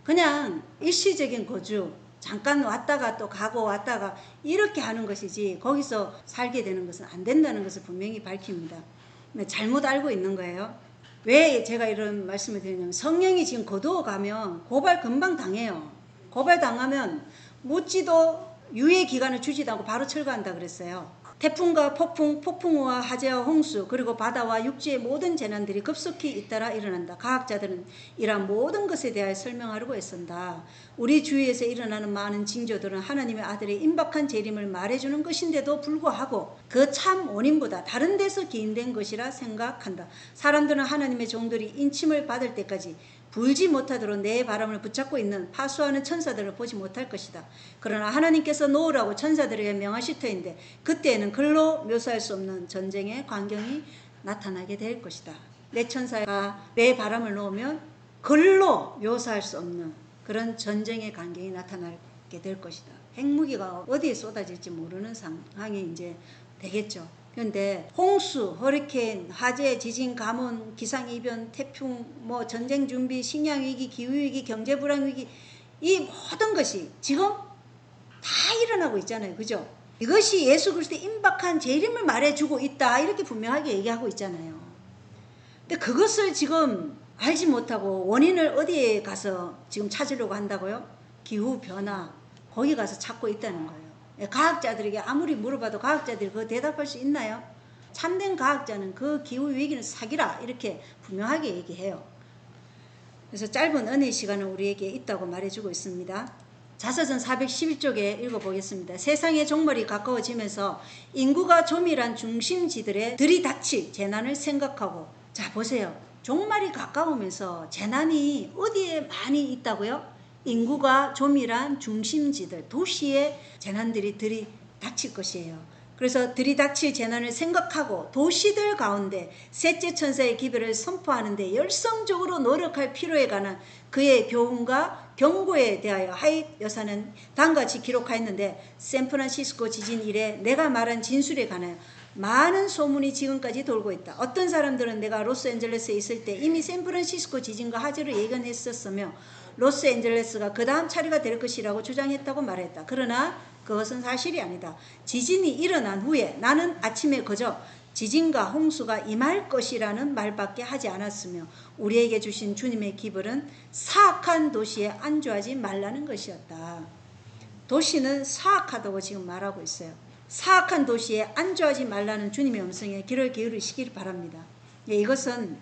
그냥 일시적인 거주, 잠깐 왔다가 또 가고 왔다가 이렇게 하는 것이지 거기서 살게 되는 것은 안 된다는 것을 분명히 밝힙니다. 잘못 알고 있는 거예요. 왜 제가 이런 말씀을 드리냐면 성령이 지금 거두어 가면 고발 금방 당해요. 고발 당하면 묻지도 유예 기간을 주지도 않고 바로 철거한다 그랬어요. 태풍과 폭풍, 폭풍우와 화재와 홍수, 그리고 바다와 육지의 모든 재난들이 급속히 잇따라 일어난다. 과학자들은 이러한 모든 것에 대하여 설명하려고 애쓴다. 우리 주위에서 일어나는 많은 징조들은 하나님의 아들의 임박한 재림을 말해주는 것인데도 불구하고 그 참 원인보다 다른 데서 기인된 것이라 생각한다. 사람들은 하나님의 종들이 인침을 받을 때까지 불지 못하도록 내 바람을 붙잡고 있는 파수하는 천사들을 보지 못할 것이다. 그러나 하나님께서 놓으라고 천사들에게 명하실 터인데 그때에는 글로 묘사할 수 없는 전쟁의 광경이 나타나게 될 것이다. 내 천사가 내 바람을 놓으면 글로 묘사할 수 없는 그런 전쟁의 광경이 나타나게 될 것이다. 핵무기가 어디에 쏟아질지 모르는 상황이 이제 되겠죠. 그런데 홍수, 허리케인, 화재, 지진, 가뭄, 기상이변, 태풍, 뭐 전쟁 준비, 식량위기, 기후위기, 경제불황위기 이 모든 것이 지금 다 일어나고 있잖아요. 그죠? 이것이 예수 그리스도의 임박한 재림을 말해주고 있다. 이렇게 분명하게 얘기하고 있잖아요. 근데 그것을 지금 알지 못하고 원인을 어디에 가서 지금 찾으려고 한다고요? 기후변화, 거기 가서 찾고 있다는 거예요. 과학자들에게 아무리 물어봐도 과학자들이 그거 대답할 수 있나요? 참된 과학자는 그 기후위기는 사기라 이렇게 분명하게 얘기해요. 그래서 짧은 은혜의 시간은 우리에게 있다고 말해주고 있습니다. 자서전 411쪽에 읽어보겠습니다. 세상의 종말이 가까워지면서 인구가 조밀한 중심지들에 들이닥칠 재난을 생각하고, 자 보세요. 종말이 가까우면서 재난이 어디에 많이 있다고요? 인구가 조밀한 중심지들, 도시에 재난들이 들이닥칠 것이에요. 그래서 들이닥칠 재난을 생각하고 도시들 가운데 셋째 천사의 기별을 선포하는데 열성적으로 노력할 필요에 관한 그의 교훈과 경고에 대하여 하잇 여사는 다음같이 기록하였는데, 샌프란시스코 지진 이래 내가 말한 진술에 관하여 많은 소문이 지금까지 돌고 있다. 어떤 사람들은 내가 로스앤젤레스에 있을 때 이미 샌프란시스코 지진과 화재를 예견했었으며 로스앤젤레스가 그 다음 차례가 될 것이라고 주장했다고 말했다. 그러나 그것은 사실이 아니다. 지진이 일어난 후에 나는 아침에 그저 지진과 홍수가 임할 것이라는 말밖에 하지 않았으며 우리에게 주신 주님의 기별은 사악한 도시에 안주하지 말라는 것이었다. 도시는 사악하다고 지금 말하고 있어요. 사악한 도시에 안주하지 말라는 주님의 음성에 귀를 기울이시길 바랍니다. 예, 이것은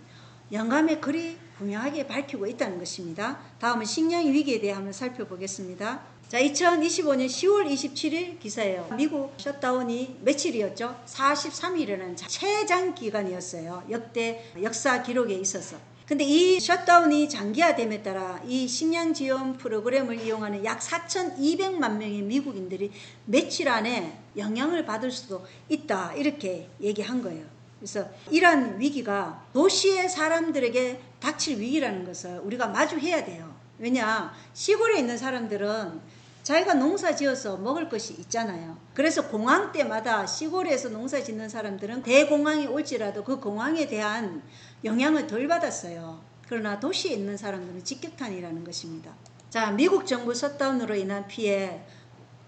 영감의 글이 분명하게 밝히고 있다는 것입니다. 다음은 식량 위기에 대해 한번 살펴보겠습니다. 자, 2025년 10월 27일 기사예요. 미국 셧다운이 며칠이었죠? 43일이라는 최장 기간이었어요. 역대 역사 기록에 있어서. 근데 이 셧다운이 장기화됨에 따라 이 식량 지원 프로그램을 이용하는 약 4,200만 명의 미국인들이 며칠 안에 영향을 받을 수도 있다. 이렇게 얘기한 거예요. 그래서 이러한 위기가 도시의 사람들에게 닥칠 위기라는 것을 우리가 마주해야 돼요. 왜냐? 시골에 있는 사람들은 자기가 농사 지어서 먹을 것이 있잖아요. 그래서 공황 때마다 시골에서 농사 짓는 사람들은 대공황이 올지라도 그 공황에 대한 영향을 덜 받았어요. 그러나 도시에 있는 사람들은 직격탄이라는 것입니다. 자, 미국 정부 셧다운으로 인한 피해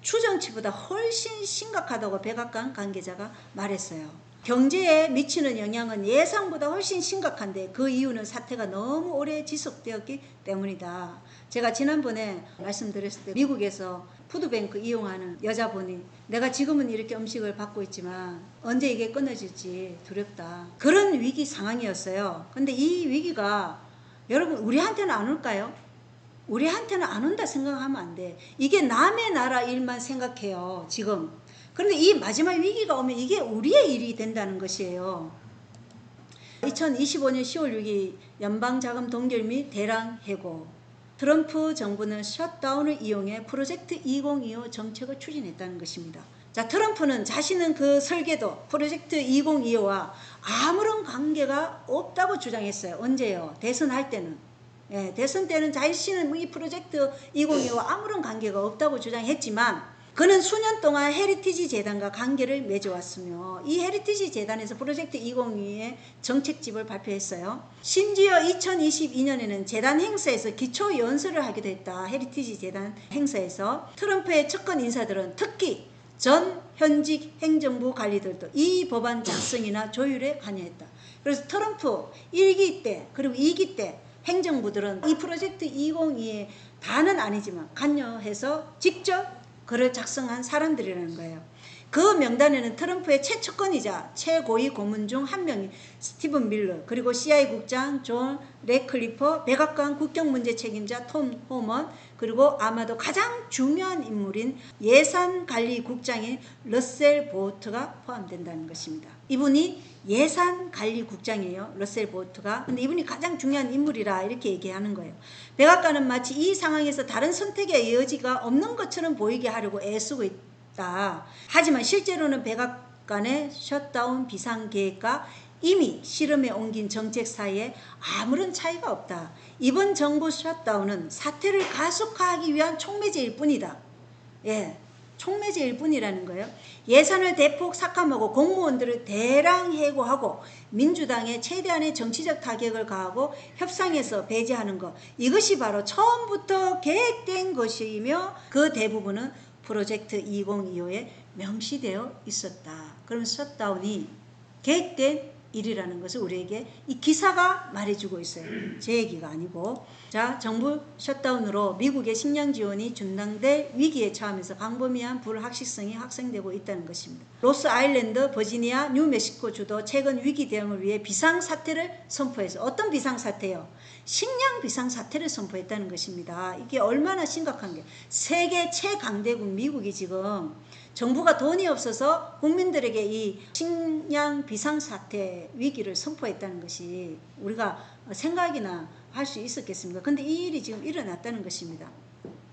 추정치보다 훨씬 심각하다고 백악관 관계자가 말했어요. 경제에 미치는 영향은 예상보다 훨씬 심각한데 그 이유는 사태가 너무 오래 지속되었기 때문이다. 제가 지난번에 말씀드렸을 때 미국에서 푸드뱅크 이용하는 여자분이 내가 지금은 이렇게 음식을 받고 있지만 언제 이게 끊어질지 두렵다. 그런 위기 상황이었어요. 근데 이 위기가 여러분 우리한테는 안 올까요? 우리한테는 안 온다 생각하면 안 돼. 이게 남의 나라 일만 생각해요. 지금. 그런데 이 마지막 위기가 오면 이게 우리의 일이 된다는 것이에요. 2025년 10월 6일 연방자금 동결 및 대량 해고. 트럼프 정부는 셧다운을 이용해 프로젝트 2025 정책을 추진했다는 것입니다. 자, 트럼프는 자신은 그 설계도 프로젝트 2025와 아무런 관계가 없다고 주장했어요. 언제요? 대선할 때는. 예, 대선 때는 자신은 뭐 이 프로젝트 2025와 아무런 관계가 없다고 주장했지만 그는 수년 동안 헤리티지 재단과 관계를 맺어왔으며 이 헤리티지 재단에서 프로젝트 2022의 정책집을 발표했어요. 심지어 2022년에는 재단 행사에서 기초 연설을 하기도 했다. 헤리티지 재단 행사에서 트럼프의 측근 인사들은 특히 전 현직 행정부 관리들도 이 법안 작성이나 조율에 관여했다. 그래서 트럼프 1기 때 그리고 2기 때 행정부들은 이 프로젝트 2022에 다는 아니지만 관여해서 직접 글을 작성한 사람들이라는 거예요. 그 명단에는 트럼프의 최측근이자 최고위 고문 중 한 명인 스티븐 밀러, 그리고 CIA 국장 존 레클리퍼, 백악관 국경문제 책임자 톰 호먼, 그리고 아마도 가장 중요한 인물인 예산관리국장인 러셀 보트가 포함된다는 것입니다. 이분이 예산관리국장이에요. 러셀 보트가. 근데 이분이 가장 중요한 인물이라 이렇게 얘기하는 거예요. 백악관은 마치 이 상황에서 다른 선택의 여지가 없는 것처럼 보이게 하려고 애쓰고 있다. 하지만 실제로는 백악관의 셧다운 비상계획과 이미 실험에 옮긴 정책 사이에 아무런 차이가 없다. 이번 정부 셧다운은 사태를 가속화하기 위한 촉매제일 뿐이다. 예, 촉매제일 뿐이라는 거예요. 예산을 대폭 삭감하고 공무원들을 대량 해고하고 민주당에 최대한의 정치적 타격을 가하고 협상에서 배제하는 것, 이것이 바로 처음부터 계획된 것이며 그 대부분은 프로젝트 2025에 명시되어 있었다. 그럼 셧다운이 계획된 일이라는 것을 우리에게 이 기사가 말해주고 있어요. 제 얘기가 아니고. 자, 정부 셧다운으로 미국의 식량 지원이 중단될 위기에 처하면서 광범위한 불확실성이 확산되고 있다는 것입니다. 로스 아일랜드, 버지니아, 뉴멕시코 주도 최근 위기 대응을 위해 비상사태를 선포해서 어떤 비상사태요? 식량 비상사태를 선포했다는 것입니다. 이게 얼마나 심각한 게 세계 최강대국 미국이 지금 정부가 돈이 없어서 국민들에게 이 식량 비상사태 위기를 선포했다는 것이 우리가 생각이나 할 수 있었겠습니까? 근데 이 일이 지금 일어났다는 것입니다.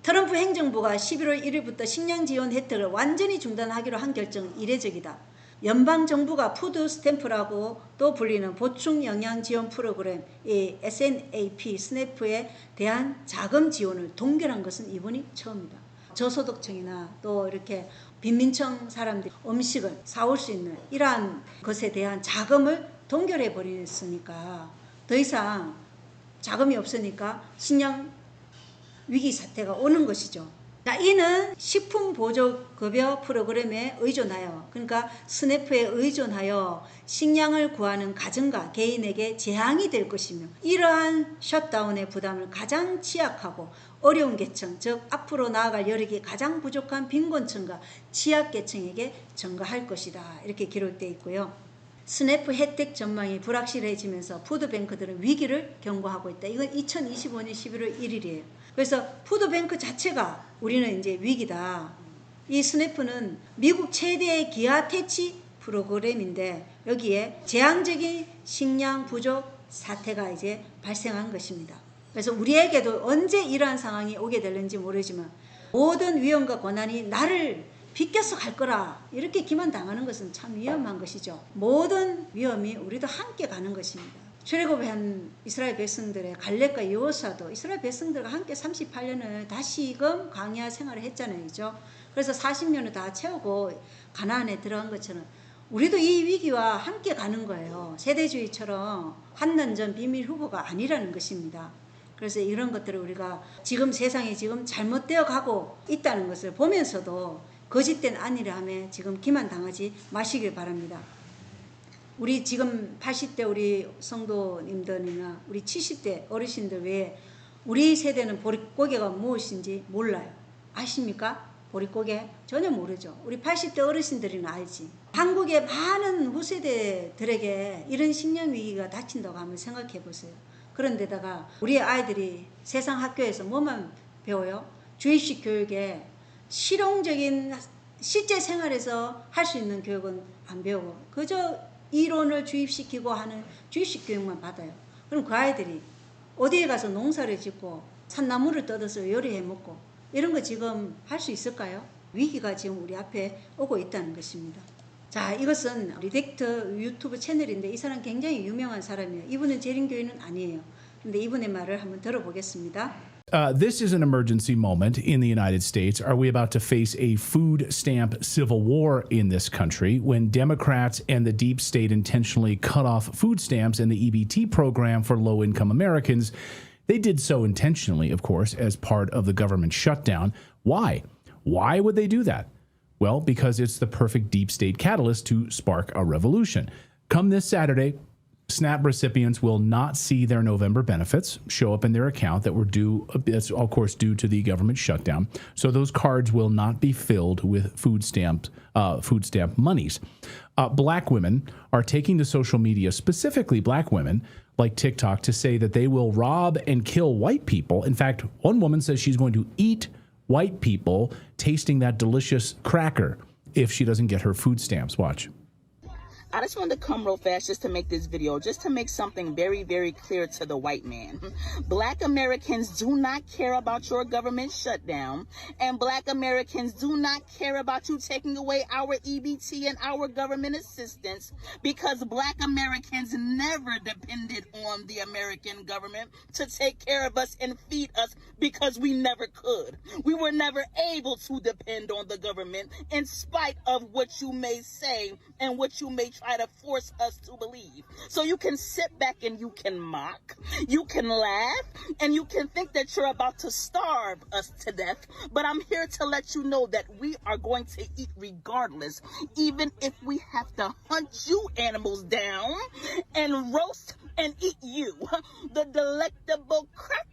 트럼프 행정부가 11월 1일부터 식량 지원 혜택을 완전히 중단하기로 한 결정은 이례적이다. 연방정부가 푸드 스탬프라고 또 불리는 보충 영양 지원 프로그램 이 SNAP, 스냅에 대한 자금 지원을 동결한 것은 이번이 처음이다. 저소득층이나 또 이렇게 빈민층 사람들이 음식을 사올 수 있는 이러한 것에 대한 자금을 동결해 버렸으니까 더 이상 자금이 없으니까 식량 위기 사태가 오는 것이죠. 자, 이는 식품보조급여 프로그램에 의존하여, 그러니까 스냅에 의존하여 식량을 구하는 가정과 개인에게 재앙이 될 것이며 이러한 셧다운의 부담을 가장 취약하고 어려운 계층, 즉 앞으로 나아갈 여력이 가장 부족한 빈곤층과 취약계층에게 전가할 것이다. 이렇게 기록되어 있고요. 스냅 혜택 전망이 불확실해지면서 푸드뱅크들은 위기를 경고하고 있다. 이건 2025년 11월 1일이에요. 그래서 푸드뱅크 자체가 우리는 이제 위기다. 이 스냅은 미국 최대의 기아 퇴치 프로그램인데 여기에 재앙적인 식량 부족 사태가 이제 발생한 것입니다. 그래서 우리에게도 언제 이러한 상황이 오게 될는지 모르지만 모든 위험과 고난이 나를 비껴서 갈 거라 이렇게 기만당하는 것은 참 위험한 것이죠. 모든 위험이 우리도 함께 가는 것입니다. 출애굽한 이스라엘 백성들의 갈렙과 여호수아도 이스라엘 백성들과 함께 38년을 다시금 광야 생활을 했잖아요. 그죠? 그래서 40년을 다 채우고 가나안에 들어간 것처럼 우리도 이 위기와 함께 가는 거예요. 세대주의처럼 한난전 비밀 후보가 아니라는 것입니다. 그래서 이런 것들을 우리가 지금 세상이 지금 잘못되어 가고 있다는 것을 보면서도 거짓된 안위를 하며 지금 기만당하지 마시길 바랍니다. 우리 지금 80대 우리 성도님들이나 우리 70대 어르신들 외에 우리 세대는 보릿고개가 무엇인지 몰라요. 아십니까? 보릿고개? 전혀 모르죠. 우리 80대 어르신들은 알지. 한국의 많은 후세대들에게 이런 식량 위기가 닥친다고 한번 생각해 보세요. 그런데다가 우리 아이들이 세상 학교에서 뭐만 배워요? 주입식 교육에 실용적인 실제 생활에서 할 수 있는 교육은 안 배우고 그저 이론을 주입시키고 하는 주입식 교육만 받아요. 그럼 그 아이들이 어디에 가서 농사를 짓고 산나물을 뜯어서 요리해 먹고 이런 거 지금 할 수 있을까요? 위기가 지금 우리 앞에 오고 있다는 것입니다. 자, 이것은 리덱트 유튜브 채널인데 이 사람 굉장히 유명한 사람이에요. 이분은 재림교회는 아니에요. 근데 이분의 말을 한번 들어보겠습니다. This is an emergency moment in the United States. Are we about to face a food stamp civil war in this country when Democrats and the deep state intentionally cut off food stamps and the EBT program for low-income Americans? They did so intentionally, of course, as part of the government shutdown. Why? Why would they do that? Well, because it's the perfect deep state catalyst to spark a revolution. Come this Saturday, SNAP recipients will not see their November benefits show up in their account that were due, that's of course due to the government shutdown. So those cards will not be filled with food stamp monies. Black women are taking to social media, specifically black women like TikTok, to say that they will rob and kill white people. In fact, one woman says she's going to eat white people tasting that delicious cracker if she doesn't get her food stamps. Watch. I just wanted to come real fast just to make this video, just to make something very, very clear to the white man. Black Americans do not care about your government shutdown, and Black Americans do not care about you taking away our EBT and our government assistance, because Black Americans never depended on the American government to take care of us and feed us, because we never could. We were never able to depend on the government, in spite of what you may say and what you may try to force us to believe. So you can sit back and you can mock, you can laugh, and you can think that you're about to starve us to death. But I'm here to let you know that we are going to eat regardless, even if we have to hunt you animals down and roast and eat you, the delectable crackers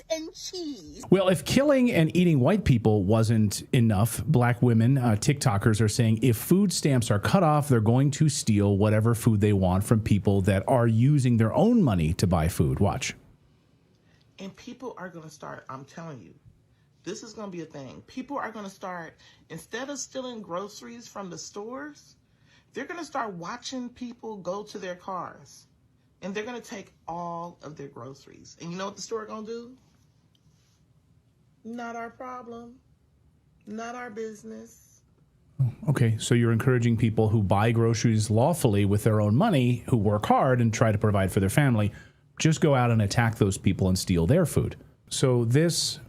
and cheese. Well, if killing and eating white people wasn't enough, black women, TikTokers, are saying if food stamps are cut off, they're going to steal whatever food they want from people that are using their own money to buy food. Watch. And people are going to start, I'm telling you, this is going to be a thing. People are going to start, instead of stealing groceries from the stores, they're going to start watching people go to their cars. And they're going to take all of their groceries. And you know what the store going to do? Not our problem. Not our business. Okay, so you're encouraging people who buy groceries lawfully with their own money, who work hard and try to provide for their family, just go out and attack those people and steal their food. So this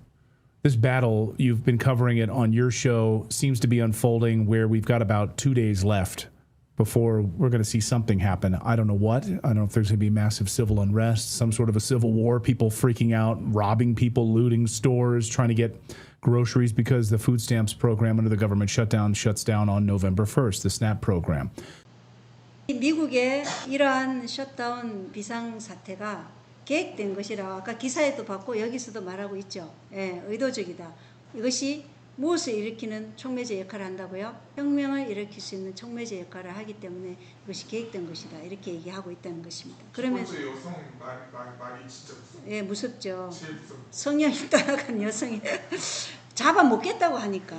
battle, you've been covering it on your show, seems to be unfolding where we've got about 2 days left before we're going to see something happen. I don't know what. I don't know if there's going to be massive civil unrest, some sort of a civil war, people freaking out, robbing people, looting stores, trying to get groceries because the food stamps program under the government shutdown shuts down on November 1st, the SNAP program. 미국의 이러한 셧다운 비상사태가 계획된 것이라 아까 기사에도 봤고 여기서도 말하고 있죠. 예, 의도적이다. 이것이 무엇을 일으키는 촉매제 역할을 한다고요? 혁명을 일으킬 수 있는 촉매제 역할을 하기 때문에 이것이 계획된 것이다. 이렇게 얘기하고 있다는 것입니다. 그러면 여성 말이 진짜 무서워. 예, 무섭죠. 제일 무서워. 성향이 따라간 여성이 잡아먹겠다고 하니까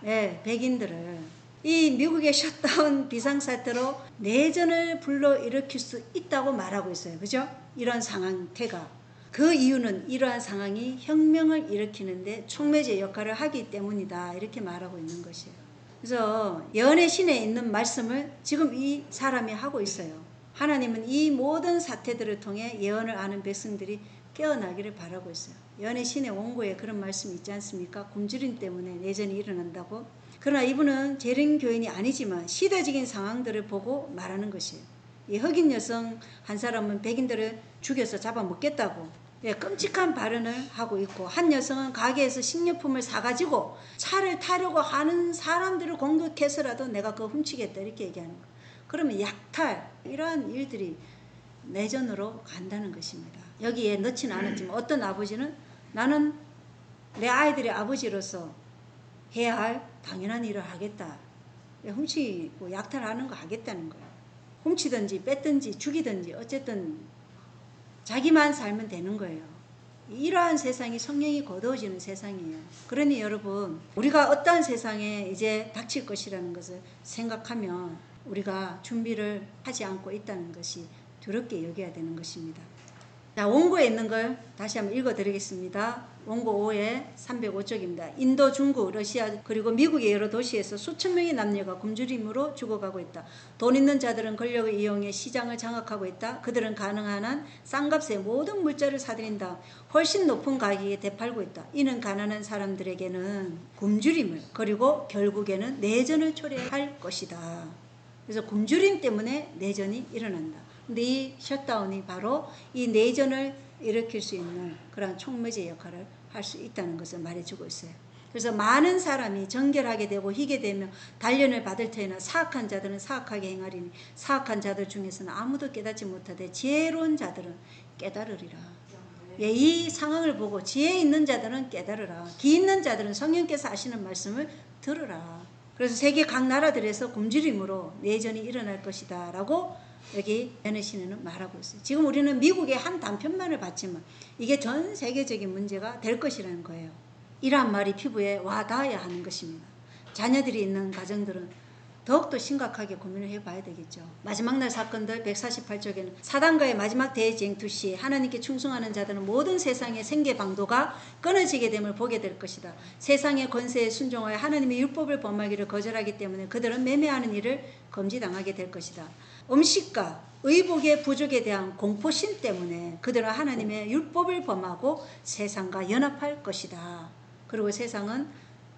예, 백인들을 이 미국의 셧다운 비상사태로 내전을 불러일으킬 수 있다고 말하고 있어요. 그죠? 이런 상태가. 그 이유는 이러한 상황이 혁명을 일으키는데 촉매제 역할을 하기 때문이다. 이렇게 말하고 있는 것이에요. 그래서 예언의 신에 있는 말씀을 지금 이 사람이 하고 있어요. 하나님은 이 모든 사태들을 통해 예언을 아는 백성들이 깨어나기를 바라고 있어요. 예언의 신의 원고에 그런 말씀이 있지 않습니까? 굶주림 때문에 내전이 일어난다고. 그러나 이분은 재림교인이 아니지만 시대적인 상황들을 보고 말하는 것이에요. 이 흑인 여성 한 사람은 백인들을 죽여서 잡아먹겠다고 끔찍한 발언을 하고 있고, 한 여성은 가게에서 식료품을 사가지고 차를 타려고 하는 사람들을 공격해서라도 내가 그거 훔치겠다 이렇게 얘기하는 거예요. 그러면 약탈 이러한 일들이 내전으로 간다는 것입니다. 여기에 넣지는 않았지만 어떤 아버지는 나는 내 아이들의 아버지로서 해야 할 당연한 일을 하겠다. 훔치고 약탈하는 거 하겠다는 거예요. 훔치든지 뺐든지 죽이든지 어쨌든 자기만 살면 되는 거예요. 이러한 세상이 성령이 거두어지는 세상이에요. 그러니 여러분, 우리가 어떠한 세상에 이제 닥칠 것이라는 것을 생각하면 우리가 준비를 하지 않고 있다는 것이 두렵게 여겨야 되는 것입니다. 자, 원고에 있는 걸 다시 한번 읽어드리겠습니다. 원고 5에 305쪽입니다. 인도, 중국, 러시아 그리고 미국의 여러 도시에서 수천 명의 남녀가 굶주림으로 죽어가고 있다. 돈 있는 자들은 권력을 이용해 시장을 장악하고 있다. 그들은 가능한 한 싼 값에 모든 물자를 사들인다. 훨씬 높은 가격에 되팔고 있다. 이는 가난한 사람들에게는 굶주림을 그리고 결국에는 내전을 초래할 것이다. 그래서 굶주림 때문에 내전이 일어난다. 근데 이 셧다운이 바로 이 내전을 일으킬 수 있는 그런 촉매제 역할을 할 수 있다는 것을 말해주고 있어요. 그래서 많은 사람이 정결하게 되고 희게 되며 단련을 받을 터이나 사악한 자들은 사악하게 행하리니 사악한 자들 중에서는 아무도 깨닫지 못하되 지혜로운 자들은 깨달으리라. 예, 이 상황을 보고 지혜 있는 자들은 깨달으라. 기 있는 자들은 성령께서 하시는 말씀을 들으라. 그래서 세계 각 나라들에서 굶주림으로 내전이 일어날 것이다 라고 여기 베네시는 말하고 있어요. 지금 우리는 미국의 한 단편만을 봤지만 이게 전 세계적인 문제가 될 것이라는 거예요. 이러한 말이 피부에 와 닿아야 하는 것입니다. 자녀들이 있는 가정들은 더욱더 심각하게 고민을 해봐야 되겠죠. 마지막 날 사건들 148쪽에는 사단과의 마지막 대쟁투 시 하나님께 충성하는 자들은 모든 세상의 생계 방도가 끊어지게 됨을 보게 될 것이다. 세상의 권세에 순종하여 하나님의 율법을 범하기를 거절하기 때문에 그들은 매매하는 일을 금지당하게 될 것이다. 음식과 의복의 부족에 대한 공포심 때문에 그들은 하나님의 율법을 범하고 세상과 연합할 것이다. 그리고 세상은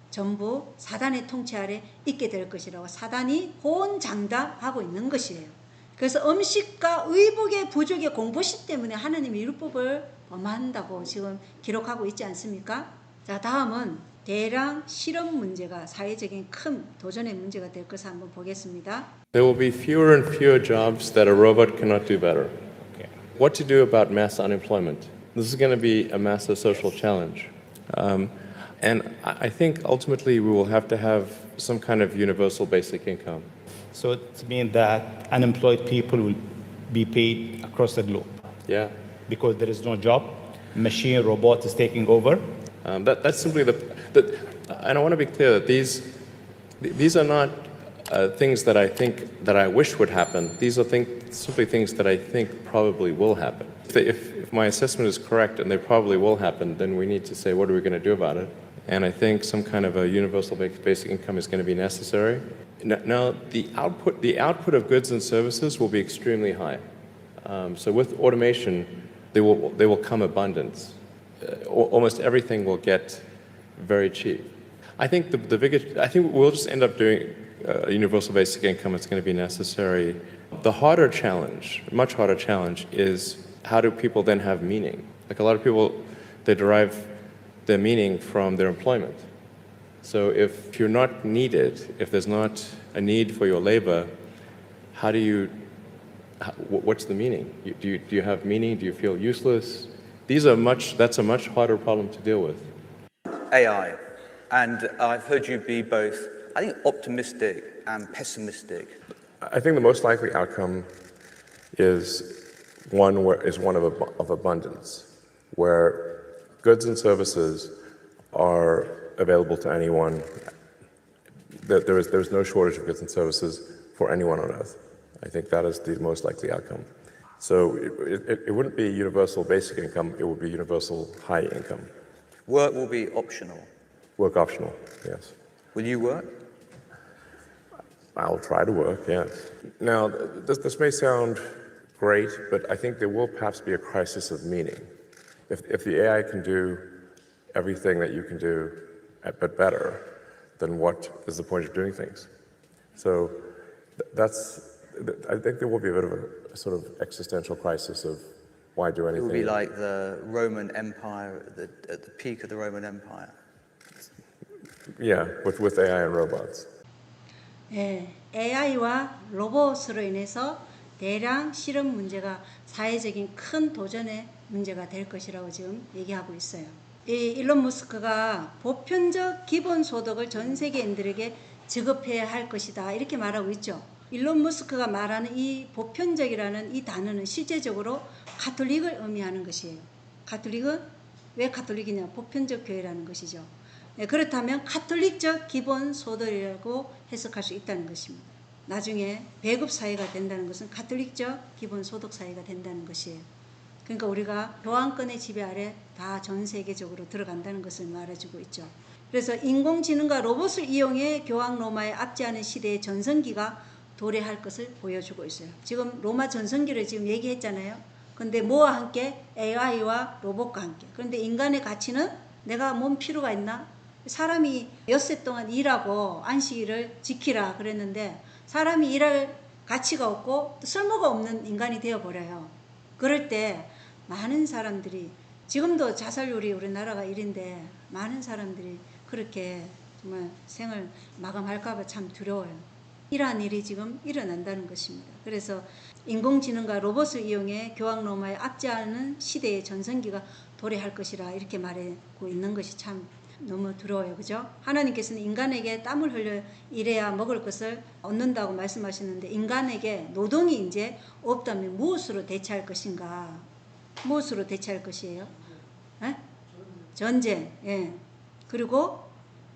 전부 사단의 통치 아래 있게 될 것이라고 사단이 호언장담하고 있는 것이에요. 그래서 음식과 의복의 부족의 공포심 때문에 하나님의 율법을 범한다고 지금 기록하고 있지 않습니까? 자, 다음은 대량 실업 문제가 사회적인 큰 도전의 문제가 될 것을 한번 보겠습니다. There will be fewer and fewer jobs that a robot cannot do better. What to do about mass unemployment? This is going to be a massive social challenge. And I think ultimately we will have to have some kind of universal basic income. So it means that unemployed people will be paid across the globe. Yeah. Because there is no job, machine, robot is taking over. That's simply and I want to be clear that these are not things that I wish would happen. These are simply things that I think probably will happen. If my assessment is correct and they probably will happen, then we need to say, what are we going to do about it? And I think some kind of a universal basic income is going to be necessary. Now, the output of goods and services will be extremely high. So with automation, there will come abundance. Almost everything will get very cheap. I think I think we'll just end up doing a universal basic income. It's going to be necessary. The harder challenge, much harder challenge, is how do people then have meaning? Like a lot of people, they derive their meaning from their employment. So if you're not needed, if there's not a need for your labor, what's the meaning? Do you have meaning? Do you feel useless? That's a much harder problem to deal with. AI, and I've heard you be both, I think, optimistic and pessimistic. I think the most likely outcome is one of abundance, where goods and services are available to anyone. There's no shortage of goods and services for anyone on earth. I think that is the most likely outcome. So it wouldn't be universal basic income, it would be universal high income. Work will be optional. Work optional, yes. Will you work? I'll try to work, yes. Now, this may sound great, but I think there will perhaps be a crisis of meaning. If the AI can do everything that you can do, but better, then what is the point of doing things? So I think there will be a bit of a sort of existential crisis of why do anything. It will be like the Roman Empire, at the peak of the Roman Empire. Yeah, with AI and robots. 예, AI와 로봇으로 인해서 대량 실업 문제가 사회적인 큰 도전의 문제가 될 것이라고 지금 얘기하고 있어요. 이 일론 머스크가 보편적 기본소득을 전 세계인들에게 지급해야 할 것이다 이렇게 말하고 있죠. 일론 머스크가 말하는 이 보편적이라는 이 단어는 실제적으로 가톨릭을 의미하는 것이에요. 가톨릭은 왜 가톨릭이냐? 보편적 교회라는 것이죠. 네, 그렇다면 가톨릭적 기본소득이라고 해석할 수 있다는 것입니다. 나중에 배급 사회가 된다는 것은 가톨릭적 기본소득 사회가 된다는 것이에요. 그러니까 우리가 교환권의 지배 아래 다 전 세계적으로 들어간다는 것을 말해주고 있죠. 그래서 인공지능과 로봇을 이용해 교황 로마에 압제하는 시대의 전성기가 도래할 것을 보여주고 있어요. 지금 로마 전성기를 지금 얘기했잖아요. 근데 뭐와 함께? AI와 로봇과 함께. 그런데 인간의 가치는 내가 뭔 필요가 있나? 사람이 엿새 동안 일하고 안식일을 지키라 그랬는데 사람이 일할 가치가 없고 쓸모가 없는 인간이 되어버려요. 그럴 때 많은 사람들이 지금도 자살률이 우리나라가 1인데 많은 사람들이 그렇게 정말 생을 마감할까 봐 참 두려워요. 이러한 일이 지금 일어난다는 것입니다. 그래서 인공지능과 로봇을 이용해 교황 로마에 압제하는 시대의 전성기가 도래할 것이라 이렇게 말하고 있는 것이 참 너무 두려워요. 그죠? 하나님께서는 인간에게 땀을 흘려 일해야 먹을 것을 얻는다고 말씀하셨는데 인간에게 노동이 이제 없다면 무엇으로 대체할 것인가? 무엇으로 대체할 것이에요? 에? 전쟁. 예. 그리고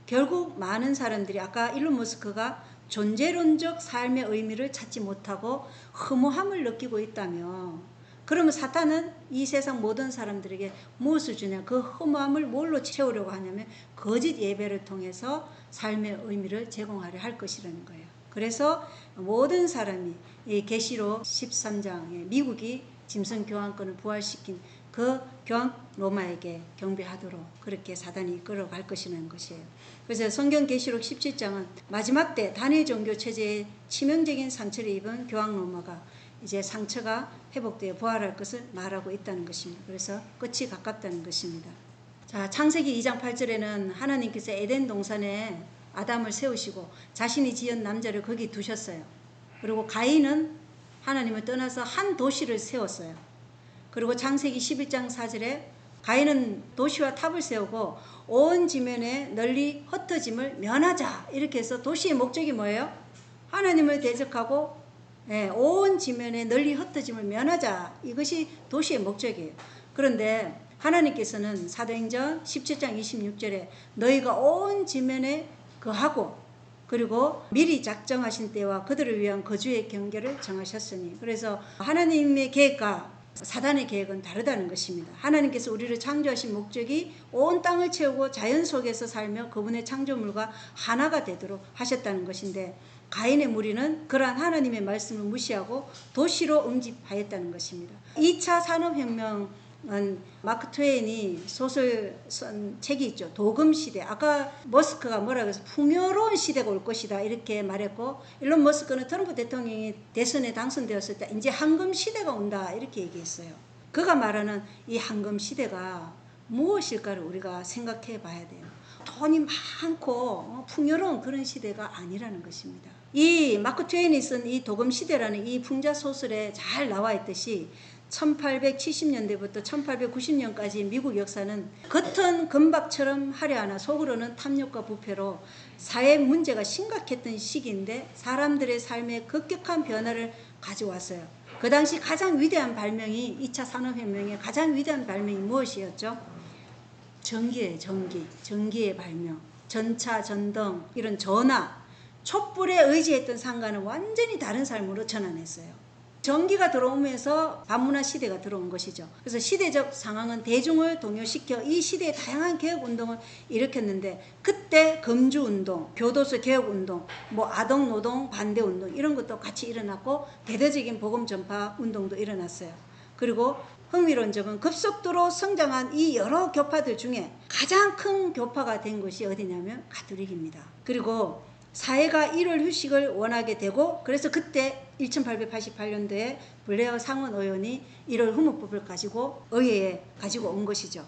결국 많은 사람들이 아까 일론 머스크가 존재론적 삶의 의미를 찾지 못하고 허무함을 느끼고 있다며 그러면 사탄은 이 세상 모든 사람들에게 무엇을 주냐? 그 허무함을 뭘로 채우려고 하냐면 거짓 예배를 통해서 삶의 의미를 제공하려 할 것이라는 거예요. 그래서 모든 사람이 이 계시록 13장에 미국이 짐승 교환권을 부활시킨 그 교황 로마에게 경배하도록 그렇게 사단이 이끌어갈 것이라는 것이에요. 그래서 성경 계시록 17장은 마지막 때 단일 종교 체제에 치명적인 상처를 입은 교황 로마가 이제 상처가 회복되어 부활할 것을 말하고 있다는 것입니다. 그래서 끝이 가깝다는 것입니다. 자, 창세기 2장 8절에는 하나님께서 에덴 동산에 아담을 세우시고 자신이 지은 남자를 거기 두셨어요. 그리고 가인은 하나님을 떠나서 한 도시를 세웠어요. 그리고 창세기 11장 4절에 가인은 도시와 탑을 세우고 온 지면에 널리 흩어짐을 면하자 이렇게 해서 도시의 목적이 뭐예요? 하나님을 대적하고 온 지면에 널리 흩어짐을 면하자 이것이 도시의 목적이에요. 그런데 하나님께서는 사도행전 17장 26절에 너희가 온 지면에 거하고 그리고 미리 작정하신 때와 그들을 위한 거주의 경계를 정하셨으니 그래서 하나님의 계획과 사단의 계획은 다르다는 것입니다. 하나님께서 우리를 창조하신 목적이 온 땅을 채우고 자연 속에서 살며 그분의 창조물과 하나가 되도록 하셨다는 것인데 가인의 무리는 그러한 하나님의 말씀을 무시하고 도시로 응집하였다는 것입니다. 2차 산업혁명은 마크 트웨인이 소설 쓴 책이 있죠. 도금시대. 아까 머스크가 뭐라고 해서 풍요로운 시대가 올 것이다 이렇게 말했고 일론 머스크는 트럼프 대통령이 대선에 당선되었을 때 이제 황금시대가 온다 이렇게 얘기했어요. 그가 말하는 이 황금시대가 무엇일까를 우리가 생각해 봐야 돼요. 돈이 많고 풍요로운 그런 시대가 아니라는 것입니다. 이 마크 트웨인이 쓴 이 도금시대라는 이 풍자 소설에 잘 나와 있듯이 1870년대부터 1890년까지 미국 역사는 겉은 금박처럼 화려하나 속으로는 탐욕과 부패로 사회 문제가 심각했던 시기인데 사람들의 삶에 급격한 변화를 가져왔어요. 그 당시 가장 위대한 발명이 2차 산업혁명의 가장 위대한 발명이 무엇이었죠? 전기예요. 전기의 발명. 전차, 전등, 이런 전화, 촛불에 의지했던 상가는 완전히 다른 삶으로 전환했어요. 전기가 들어오면서 반문화 시대가 들어온 것이죠. 그래서 시대적 상황은 대중을 동요시켜 이 시대의 다양한 개혁운동을 일으켰는데 그때 금주운동, 교도소 개혁운동, 아동노동 반대운동 이런 것도 같이 일어났고 대대적인 복음 전파 운동도 일어났어요. 그리고 흥미로운 점은 급속도로 성장한 이 여러 교파들 중에 가장 큰 교파가 된 것이 어디냐면 가톨릭입니다. 그리고 사회가 일월 휴식을 원하게 되고 그래서 그때 1888년도에 블레어 상원 의원이 1월 휴무법을 가지고 의회에 가지고 온 것이죠.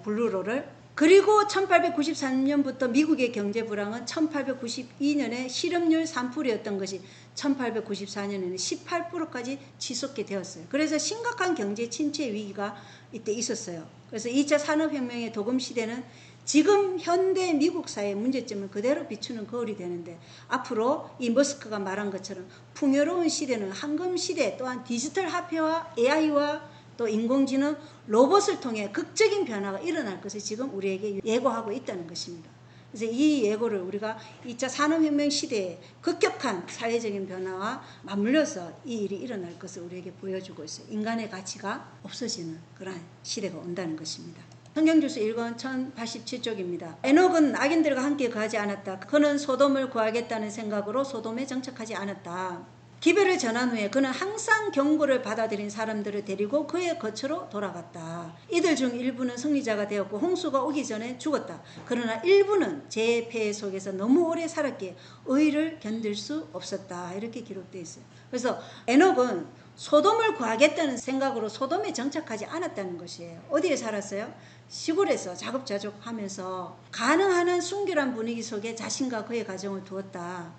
블루로를. 그리고 1893년부터 미국의 경제 불황은 1892년에 실업률 3%였던 것이 1894년에는 18%까지 치솟게 되었어요. 그래서 심각한 경제 침체 위기가 이때 있었어요. 그래서 2차 산업혁명의 도금시대는 지금 현대 미국 사회의 문제점을 그대로 비추는 거울이 되는데 앞으로 이 머스크가 말한 것처럼 풍요로운 시대는 황금시대 또한 디지털 화폐와 AI와 또 인공지능 로봇을 통해 극적인 변화가 일어날 것을 지금 우리에게 예고하고 있다는 것입니다. 그래서 이 예고를 우리가 2차 산업혁명 시대에 급격한 사회적인 변화와 맞물려서 이 일이 일어날 것을 우리에게 보여주고 있어요. 인간의 가치가 없어지는 그런 시대가 온다는 것입니다. 성경주수 1권 1087쪽입니다. 에녹은 악인들과 함께 거하지 않았다. 그는 소돔을 구하겠다는 생각으로 소돔에 정착하지 않았다. 기별을 전한 후에 그는 항상 경고를 받아들인 사람들을 데리고 그의 거처로 돌아갔다. 이들 중 일부는 승리자가 되었고 홍수가 오기 전에 죽었다. 그러나 일부는 재해 속에서 너무 오래 살았기에 의를 견딜 수 없었다. 이렇게 기록되어 있어요. 그래서 에녹은 소돔을 구하겠다는 생각으로 소돔에 정착하지 않았다는 것이에요. 어디에 살았어요? 시골에서 자급자족하면서 가능한 한 순결한 분위기 속에 자신과 그의 가정을 두었다.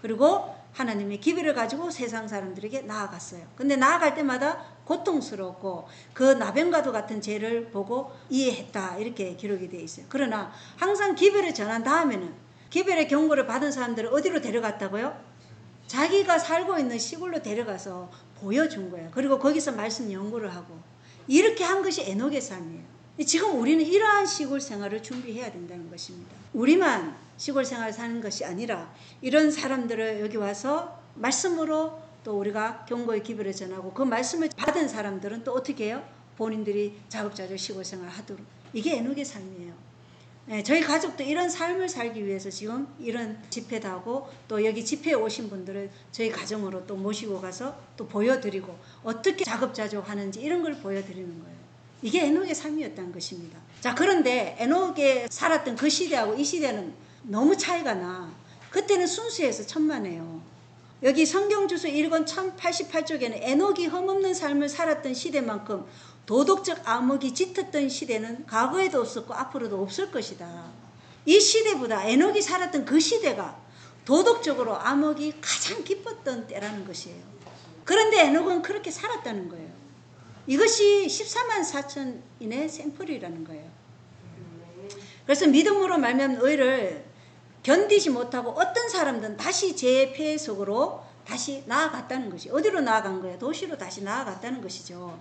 그리고 하나님의 기별을 가지고 세상 사람들에게 나아갔어요. 근데 나아갈 때마다 고통스럽고 그 나병과도 같은 죄를 보고 이해했다. 이렇게 기록이 되어 있어요. 그러나 항상 기별을 전한 다음에는 기별의 경고를 받은 사람들을 어디로 데려갔다고요? 자기가 살고 있는 시골로 데려가서 보여준 거예요. 그리고 거기서 말씀 연구를 하고 이렇게 한 것이 에녹의 삶이에요. 지금 우리는 이러한 시골 생활을 준비해야 된다는 것입니다. 우리만 시골 생활을 사는 것이 아니라 이런 사람들을 여기 와서 말씀으로 또 우리가 경고의 기별을 전하고 그 말씀을 받은 사람들은 또 어떻게 해요? 본인들이 자급자족 시골 생활을 하도록. 이게 에녹의 삶이에요. 네, 저희 가족도 이런 삶을 살기 위해서 지금 이런 집회도 하고 또 여기 집회에 오신 분들을 저희 가정으로 또 모시고 가서 또 보여드리고 어떻게 자급자족 하는지 이런 걸 보여드리는 거예요. 이게 에녹의 삶이었다는 것입니다. 자, 그런데 에녹에 살았던 그 시대하고 이 시대는 너무 차이가 나. 그때는 순수해서 천만에요. 여기 성경주수 1권 1088쪽에는 에녹이 흠없는 삶을 살았던 시대만큼 도덕적 암흑이 짙었던 시대는 과거에도 없었고 앞으로도 없을 것이다. 이 시대보다 에녹이 살았던 그 시대가 도덕적으로 암흑이 가장 깊었던 때라는 것이에요. 그런데 에녹은 그렇게 살았다는 거예요. 이것이 14만 4천인의 샘플이라는 거예요. 그래서 믿음으로 말미암는 의를 견디지 못하고 어떤 사람들은 다시 죄의 폐해 속으로 다시 나아갔다는 것이 어디로 나아간 거예요? 도시로 다시 나아갔다는 것이죠.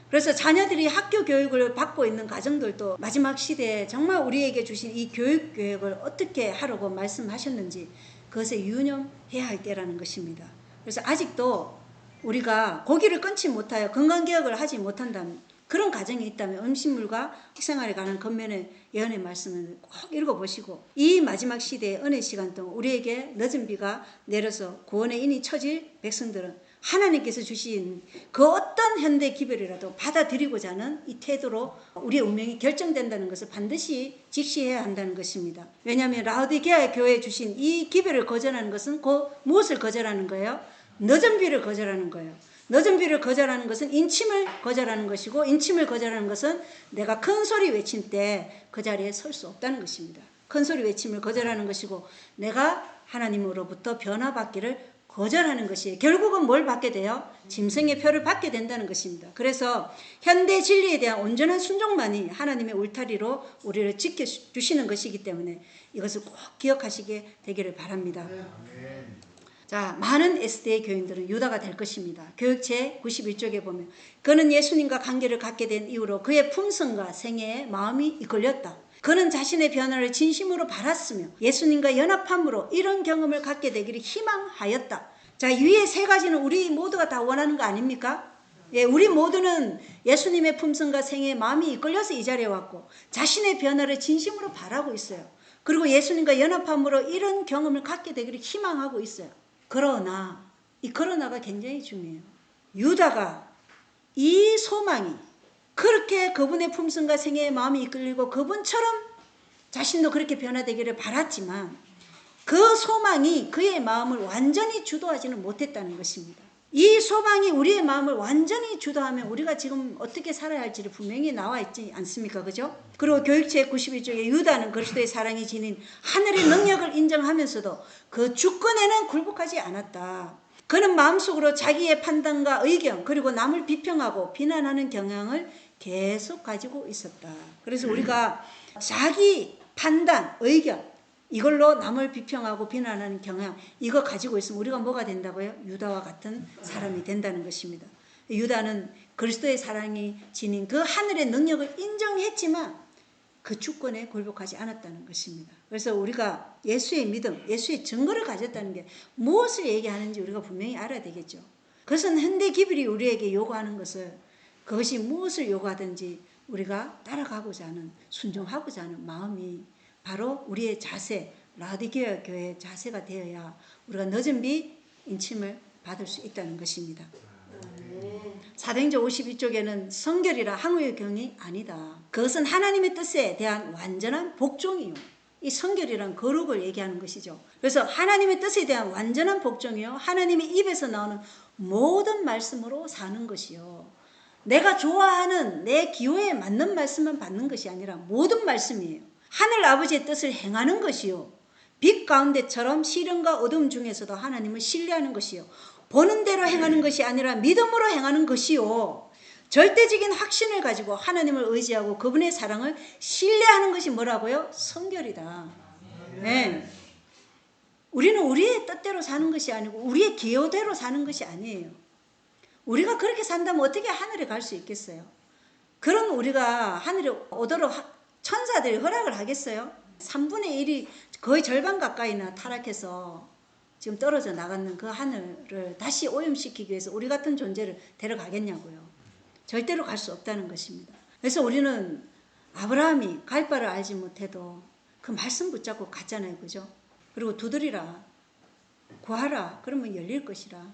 그래서 자녀들이 학교 교육을 받고 있는 가정들도 마지막 시대에 정말 우리에게 주신 이 교육 계획을 어떻게 하라고 말씀하셨는지 그것에 유념해야 할 때라는 것입니다. 그래서 아직도 우리가 고기를 끊지 못하여 건강개혁을 하지 못한다면 그런 가정이 있다면 음식물과 식생활에 관한 겉면의 예언의 말씀을 꼭 읽어보시고 이 마지막 시대의 은혜 시간 동안 우리에게 늦은 비가 내려서 구원의 인이 처질 백성들은 하나님께서 주신 그 어떤 현대 기별이라도 받아들이고자 하는 이 태도로 우리의 운명이 결정된다는 것을 반드시 직시해야 한다는 것입니다. 왜냐하면 라오디게아 교회에 주신 이 기별을 거절하는 것은 곧 무엇을 거절하는 거예요? 늦은 비를 거절하는 거예요. 늦은 비를 거절하는 것은 인침을 거절하는 것이고 인침을 거절하는 것은 내가 큰 소리 외친 때 그 자리에 설 수 없다는 것입니다. 큰 소리 외침을 거절하는 것이고 내가 하나님으로부터 변화받기를 거절하는 것이에요. 결국은 뭘 받게 돼요? 짐승의 표를 받게 된다는 것입니다. 그래서 현대 진리에 대한 온전한 순종만이 하나님의 울타리로 우리를 지켜주시는 것이기 때문에 이것을 꼭 기억하시게 되기를 바랍니다. 자, 많은 SDA 교인들은 유다가 될 것입니다. 교육체 91쪽에 보면 그는 예수님과 관계를 갖게 된 이후로 그의 품성과 생애에 마음이 이끌렸다. 그는 자신의 변화를 진심으로 바랐으며 예수님과 연합함으로 이런 경험을 갖게 되기를 희망하였다. 자, 위에 세 가지는 우리 모두가 다 원하는 거 아닙니까? 예, 우리 모두는 예수님의 품성과 생애에 마음이 이끌려서 이 자리에 왔고 자신의 변화를 진심으로 바라고 있어요. 그리고 예수님과 연합함으로 이런 경험을 갖게 되기를 희망하고 있어요. 그러나 이 그러나가 굉장히 중요해요. 유다가 이 소망이 그렇게 그분의 품성과 생애의 마음이 이끌리고 그분처럼 자신도 그렇게 변화되기를 바랐지만 그 소망이 그의 마음을 완전히 주도하지는 못했다는 것입니다. 이 소망이 우리의 마음을 완전히 주도하면 우리가 지금 어떻게 살아야 할지를 분명히 나와 있지 않습니까? 그죠? 그리고 교육체 92쪽에 유다는 그리스도의 사랑이 지닌 하늘의 능력을 인정하면서도 그 주권에는 굴복하지 않았다. 그는 마음속으로 자기의 판단과 의견 그리고 남을 비평하고 비난하는 경향을 계속 가지고 있었다. 그래서 우리가 자기 판단, 의견 이걸로 남을 비평하고 비난하는 경향 이거 가지고 있으면 우리가 뭐가 된다고요? 유다와 같은 사람이 된다는 것입니다. 유다는 그리스도의 사랑이 지닌 그 하늘의 능력을 인정했지만 그 주권에 굴복하지 않았다는 것입니다. 그래서 우리가 예수의 믿음, 예수의 증거를 가졌다는 게 무엇을 얘기하는지 우리가 분명히 알아야 되겠죠. 그것은 현대 기별이 우리에게 요구하는 것을 그것이 무엇을 요구하든지 우리가 따라가고자 하는, 순종하고자 하는 마음이 바로 우리의 자세, 라디게아 교회의 자세가 되어야 우리가 늦은 비 인침을 받을 수 있다는 것입니다. 사도행전 52쪽에는 성결이라 항우의 경이 아니다. 그것은 하나님의 뜻에 대한 완전한 복종이요. 이 성결이란 거룩을 얘기하는 것이죠. 그래서 하나님의 뜻에 대한 완전한 복종이요. 하나님의 입에서 나오는 모든 말씀으로 사는 것이요. 내가 좋아하는 내 기호에 맞는 말씀만 받는 것이 아니라 모든 말씀이에요. 하늘 아버지의 뜻을 행하는 것이요. 빛 가운데처럼 시련과 어둠 중에서도 하나님을 신뢰하는 것이요. 보는 대로 행하는 것이 아니라 믿음으로 행하는 것이요. 절대적인 확신을 가지고 하나님을 의지하고 그분의 사랑을 신뢰하는 것이 뭐라고요? 성결이다. 네. 우리는 우리의 뜻대로 사는 것이 아니고 우리의 기호대로 사는 것이 아니에요. 우리가 그렇게 산다면 어떻게 하늘에 갈 수 있겠어요? 그런 우리가 하늘에 오도록 천사들이 허락을 하겠어요? 3분의 1이 거의 절반 가까이나 타락해서 지금 떨어져 나가는 그 하늘을 다시 오염시키기 위해서 우리 같은 존재를 데려가겠냐고요. 절대로 갈 수 없다는 것입니다. 그래서 우리는 아브라함이 갈 바를 알지 못해도 그 말씀 붙잡고 갔잖아요. 그죠? 그리고 두드리라, 구하라, 그러면 열릴 것이라.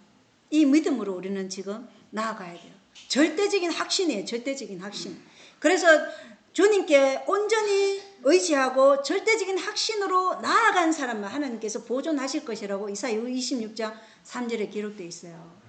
이 믿음으로 우리는 지금 나아가야 돼요. 절대적인 확신이에요. 절대적인 확신. 그래서 주님께 온전히 의지하고 절대적인 확신으로 나아간 사람만 하나님께서 보존하실 것이라고 이사야 26장 3절에 기록되어 있어요.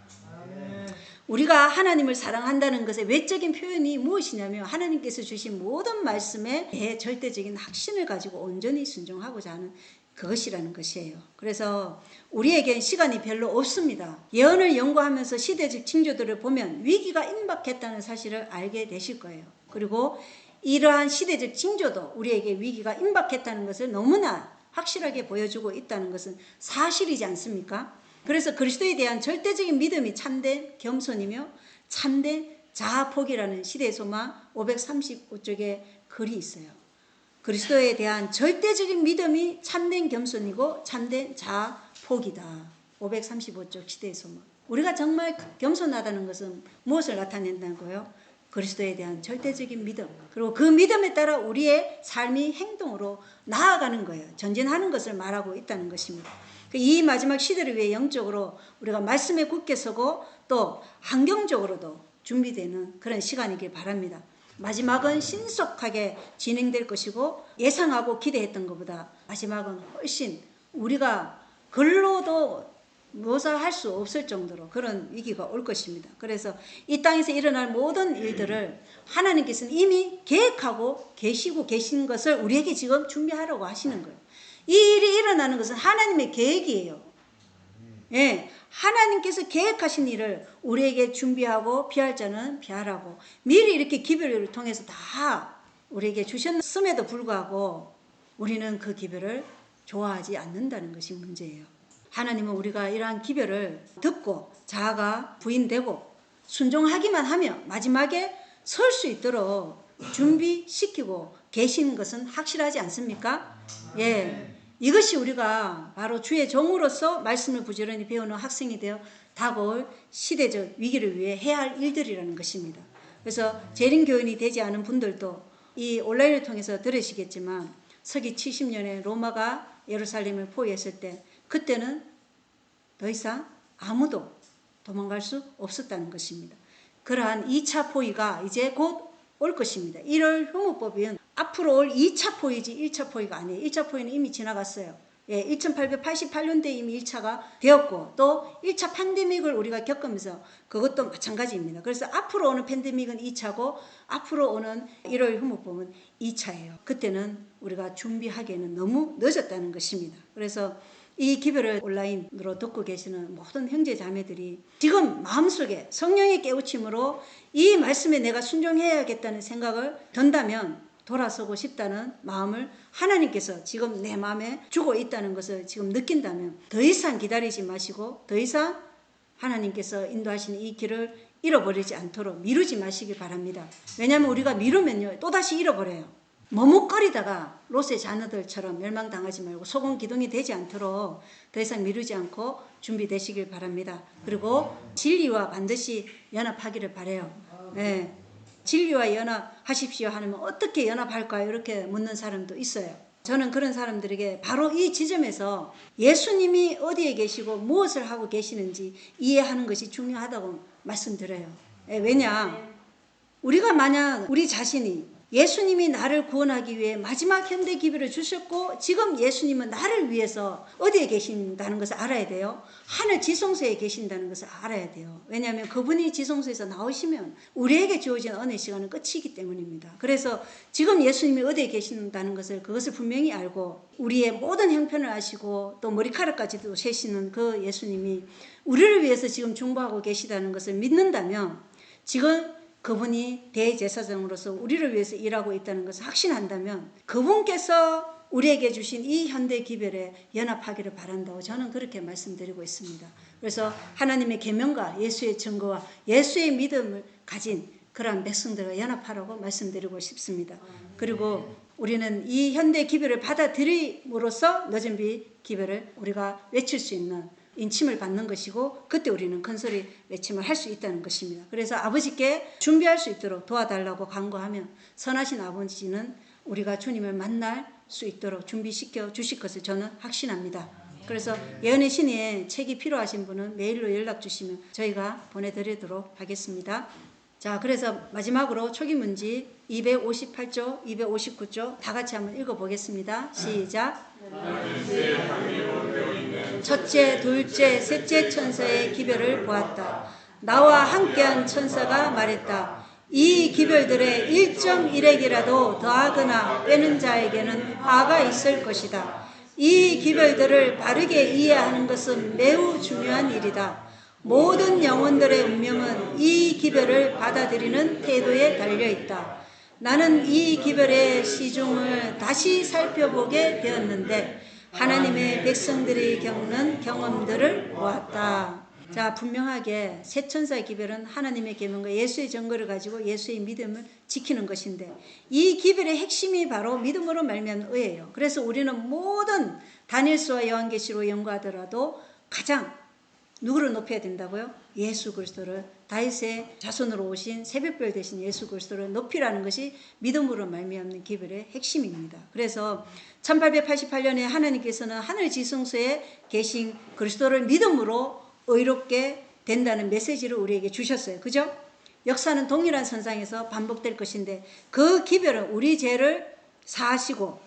우리가 하나님을 사랑한다는 것의 외적인 표현이 무엇이냐면 하나님께서 주신 모든 말씀에 대해 절대적인 확신을 가지고 온전히 순종하고자 하는 그것이라는 것이에요. 그래서 우리에겐 시간이 별로 없습니다. 예언을 연구하면서 시대적 징조들을 보면 위기가 임박했다는 사실을 알게 되실 거예요. 그리고 이러한 시대적 징조도 우리에게 위기가 임박했다는 것을 너무나 확실하게 보여주고 있다는 것은 사실이지 않습니까? 그래서 그리스도에 대한 절대적인 믿음이 참된 겸손이며 참된 자아포기라는 시대의 소망 535쪽에 글이 있어요. 그리스도에 대한 절대적인 믿음이 참된 겸손이고 참된 자아포기다. 535쪽 시대의 소망. 우리가 정말 겸손하다는 것은 무엇을 나타낸다고요? 그리스도에 대한 절대적인 믿음, 그리고 그 믿음에 따라 우리의 삶이 행동으로 나아가는 거예요. 전진하는 것을 말하고 있다는 것입니다. 이 마지막 시대를 위해 영적으로 우리가 말씀에 굳게 서고 또 환경적으로도 준비되는 그런 시간이길 바랍니다. 마지막은 신속하게 진행될 것이고 예상하고 기대했던 것보다 마지막은 훨씬 우리가 글로도 묘사할 수 없을 정도로 그런 위기가 올 것입니다. 그래서 이 땅에서 일어날 모든 일들을 하나님께서는 이미 계획하고 계시고 계신 것을 우리에게 지금 준비하라고 하시는 거예요. 이 일이 일어나는 것은 하나님의 계획이에요. 예, 하나님께서 계획하신 일을 우리에게 준비하고 피할 자는 피하라고 미리 이렇게 기별을 통해서 다 우리에게 주셨음에도 불구하고 우리는 그 기별을 좋아하지 않는다는 것이 문제예요. 하나님은 우리가 이러한 기별을 듣고 자아가 부인되고 순종하기만 하며 마지막에 설 수 있도록 준비시키고 계신 것은 확실하지 않습니까? 예. 이것이 우리가 바로 주의 종으로서 말씀을 부지런히 배우는 학생이 되어 다가올 시대적 위기를 위해 해야 할 일들이라는 것입니다. 그래서 재림교인이 되지 않은 분들도 이 온라인을 통해서 들으시겠지만 서기 70년에 로마가 예루살렘을 포위했을 때 그때는 더 이상 아무도 도망갈 수 없었다는 것입니다. 그러한 2차 포위가 이제 곧 올 것입니다. 1월 효무법은 앞으로 올 2차 포위지 1차 포위가 아니에요. 1차 포위는 이미 지나갔어요. 예, 1888년대에 이미 1차가 되었고 또 1차 팬데믹을 우리가 겪으면서 그것도 마찬가지입니다. 그래서 앞으로 오는 팬데믹은 2차고 앞으로 오는 1월 효무법은 2차예요. 그때는 우리가 준비하기에는 너무 늦었다는 것입니다. 그래서 이 기별을 온라인으로 듣고 계시는 모든 형제 자매들이 지금 마음속에 성령의 깨우침으로 이 말씀에 내가 순종해야겠다는 생각을 든다면 돌아서고 싶다는 마음을 하나님께서 지금 내 마음에 주고 있다는 것을 지금 느낀다면 더 이상 기다리지 마시고 더 이상 하나님께서 인도하시는 이 길을 잃어버리지 않도록 미루지 마시기 바랍니다. 왜냐하면 우리가 미루면요 또다시 잃어버려요. 머뭇거리다가 롯의 자녀들처럼 멸망당하지 말고 소금 기둥이 되지 않도록 더 이상 미루지 않고 준비되시길 바랍니다. 그리고 진리와 반드시 연합하기를 바라요. 네. 진리와 연합하십시오 하면 어떻게 연합할까요? 이렇게 묻는 사람도 있어요. 저는 그런 사람들에게 바로 이 지점에서 예수님이 어디에 계시고 무엇을 하고 계시는지 이해하는 것이 중요하다고 말씀드려요. 왜냐? 우리가 만약 우리 자신이 예수님이 나를 구원하기 위해 마지막 현대 기별을 주셨고 지금 예수님은 나를 위해서 어디에 계신다는 것을 알아야 돼요. 하늘 지성소에 계신다는 것을 알아야 돼요. 왜냐하면 그분이 지성소에서 나오시면 우리에게 주어진 은혜 시간은 끝이기 때문입니다. 그래서 지금 예수님이 어디에 계신다는 것을 그것을 분명히 알고 우리의 모든 형편을 아시고 또 머리카락까지도 세시는 그 예수님이 우리를 위해서 지금 중보하고 계시다는 것을 믿는다면 지금 그분이 대제사장으로서 우리를 위해서 일하고 있다는 것을 확신한다면 그분께서 우리에게 주신 이 현대 기별에 연합하기를 바란다고 저는 그렇게 말씀드리고 있습니다. 그래서 하나님의 계명과 예수의 증거와 예수의 믿음을 가진 그러한 백성들과 연합하라고 말씀드리고 싶습니다. 그리고 우리는 이 현대 기별을 받아들임으로써 늦은 비 기별을 우리가 외칠 수 있는 인침을 받는 것이고 그때 우리는 큰소리 외침을 할 수 있다는 것입니다. 그래서 아버지께 준비할 수 있도록 도와달라고 간구하면 선하신 아버지는 우리가 주님을 만날 수 있도록 준비시켜 주실 것을 저는 확신합니다. 그래서 예언의 신의 책이 필요하신 분은 메일로 연락 주시면 저희가 보내드리도록 하겠습니다. 자, 그래서 마지막으로 초기문지 258조, 259조 다 같이 한번 읽어보겠습니다. 시작. 첫째, 둘째, 셋째 천사의 기별을 보았다. 나와 함께한 천사가 말했다. 이 기별들의 1.1핵이라도 더하거나 빼는 자에게는 화가 있을 것이다. 이 기별들을 바르게 이해하는 것은 매우 중요한 일이다. 모든 영혼들의 운명은 이 기별을 받아들이는 태도에 달려있다. 나는 이 기별의 시중을 다시 살펴보게 되었는데 하나님의 백성들이 겪는 경험들을 보았다. 자, 분명하게 새 천사의 기별은 하나님의 계명과 예수의 증거를 가지고 예수의 믿음을 지키는 것인데 이 기별의 핵심이 바로 믿음으로 말미암은 의예요. 그래서 우리는 모든 다니엘서와 요한계시로 연구하더라도 가장 누구를 높여야 된다고요? 예수 그리스도를, 다윗의 자손으로 오신 새벽별 되신 예수 그리스도를 높이라는 것이 믿음으로 말미암는 기별의 핵심입니다. 그래서 1888년에 하나님께서는 하늘 지성소에 계신 그리스도를 믿음으로 의롭게 된다는 메시지를 우리에게 주셨어요. 그죠? 역사는 동일한 선상에서 반복될 것인데 그 기별은 우리 죄를 사하시고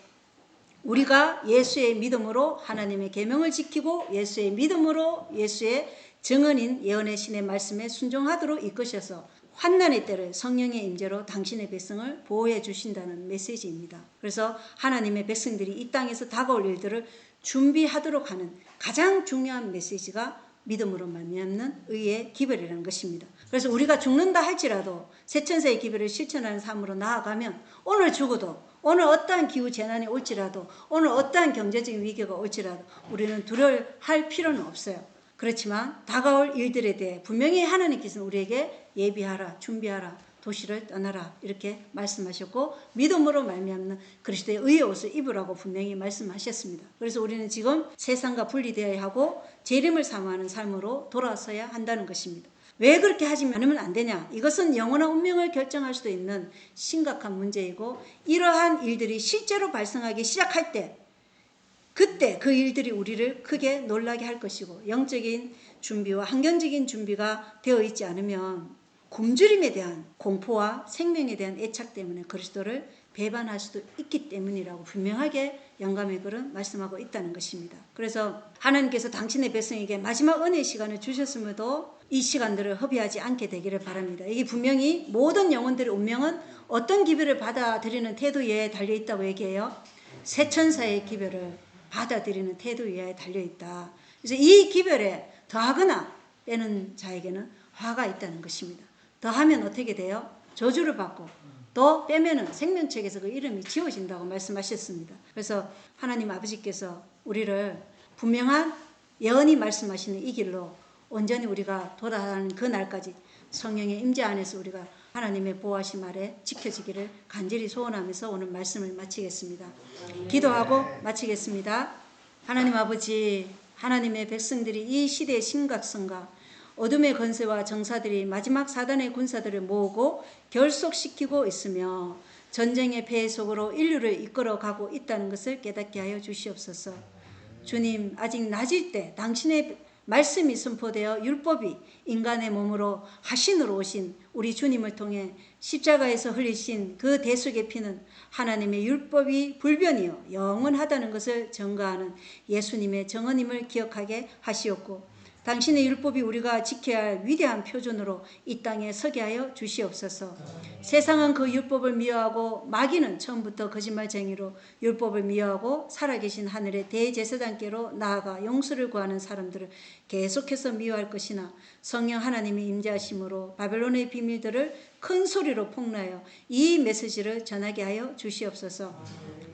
우리가 예수의 믿음으로 하나님의 계명을 지키고 예수의 믿음으로 예수의 증언인 예언의 신의 말씀에 순종하도록 이끄셔서 환난의 때를 성령의 임재로 당신의 백성을 보호해 주신다는 메시지입니다. 그래서 하나님의 백성들이 이 땅에서 다가올 일들을 준비하도록 하는 가장 중요한 메시지가 믿음으로 말미암는 의의 기별이라는 것입니다. 그래서 우리가 죽는다 할지라도 새천사의 기별을 실천하는 삶으로 나아가면 오늘 죽어도 오늘 어떠한 기후 재난이 올지라도 오늘 어떠한 경제적인 위기가 올지라도 우리는 두려워할 필요는 없어요. 그렇지만 다가올 일들에 대해 분명히 하나님께서는 우리에게 예비하라, 준비하라, 도시를 떠나라 이렇게 말씀하셨고 믿음으로 말미암는 그리스도의 의의 옷을 입으라고 분명히 말씀하셨습니다. 그래서 우리는 지금 세상과 분리되어야 하고 재림을 사모하는 삶으로 돌아서야 한다는 것입니다. 왜 그렇게 하지 않으면 안 되냐? 이것은 영원한 운명을 결정할 수도 있는 심각한 문제이고 이러한 일들이 실제로 발생하기 시작할 때 그때 그 일들이 우리를 크게 놀라게 할 것이고 영적인 준비와 환경적인 준비가 되어 있지 않으면 굶주림에 대한 공포와 생명에 대한 애착 때문에 그리스도를 배반할 수도 있기 때문이라고 분명하게 영감의 글은 말씀하고 있다는 것입니다. 그래서 하나님께서 당신의 백성에게 마지막 은혜의 시간을 주셨음에도 이 시간들을 허비하지 않게 되기를 바랍니다. 이게 분명히 모든 영혼들의 운명은 어떤 기별을 받아들이는 태도에 달려있다고 얘기해요. 새 천사의 기별을 받아들이는 태도에 달려있다. 그래서 이 기별에 더하거나 빼는 자에게는 화가 있다는 것입니다. 더하면 어떻게 돼요? 저주를 받고 또 빼면은 생명책에서 그 이름이 지워진다고 말씀하셨습니다. 그래서 하나님 아버지께서 우리를 분명한 예언이 말씀하시는 이 길로 온전히 우리가 돌아가는 그 날까지 성령의 임재 안에서 우리가 하나님의 보호하심 아래 지켜지기를 간절히 소원하면서 오늘 말씀을 마치겠습니다. 기도하고 마치겠습니다. 하나님 아버지, 하나님의 백성들이 이 시대의 심각성과 어둠의 권세와 정사들이 마지막 사단의 군사들을 모으고 결속시키고 있으며 전쟁의 폐해 속으로 인류를 이끌어가고 있다는 것을 깨닫게 하여 주시옵소서. 주님, 아직 낮일 때 당신의 말씀이 선포되어 율법이 인간의 몸으로 하신으로 오신 우리 주님을 통해 십자가에서 흘리신 그 대속의 피는 하나님의 율법이 불변이요 영원하다는 것을 증거하는 예수님의 정언임을 기억하게 하시옵고, 당신의 율법이 우리가 지켜야 할 위대한 표준으로 이 땅에 서게 하여 주시옵소서. 세상은 그 율법을 미워하고 마귀는 처음부터 거짓말쟁이로 율법을 미워하고 살아계신 하늘의 대제사장께로 나아가 용서를 구하는 사람들을 계속해서 미워할 것이나, 성령 하나님의 임재하심으로 바벨론의 비밀들을 큰 소리로 폭로하여 이 메시지를 전하게 하여 주시옵소서.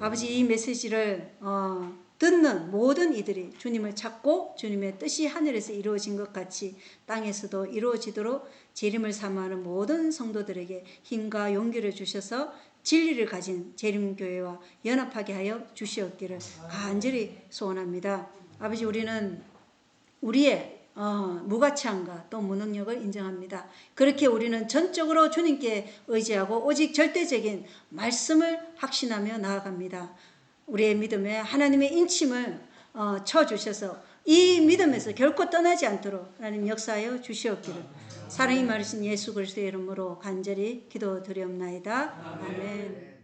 아버지, 이 메시지를 듣는 모든 이들이 주님을 찾고 주님의 뜻이 하늘에서 이루어진 것 같이 땅에서도 이루어지도록 재림을 사모하는 모든 성도들에게 힘과 용기를 주셔서 진리를 가진 재림교회와 연합하게 하여 주시옵기를 간절히 소원합니다. 아버지, 우리는 우리의 무가치함과 또 무능력을 인정합니다. 그렇게 우리는 전적으로 주님께 의지하고 오직 절대적인 말씀을 확신하며 나아갑니다. 우리의 믿음에 하나님의 인침을 쳐주셔서 이 믿음에서 결코 떠나지 않도록 하나님 역사하여 주시옵기를 사랑이 많으신 예수 그리스도의 이름으로 간절히 기도드리옵나이다. 아멘.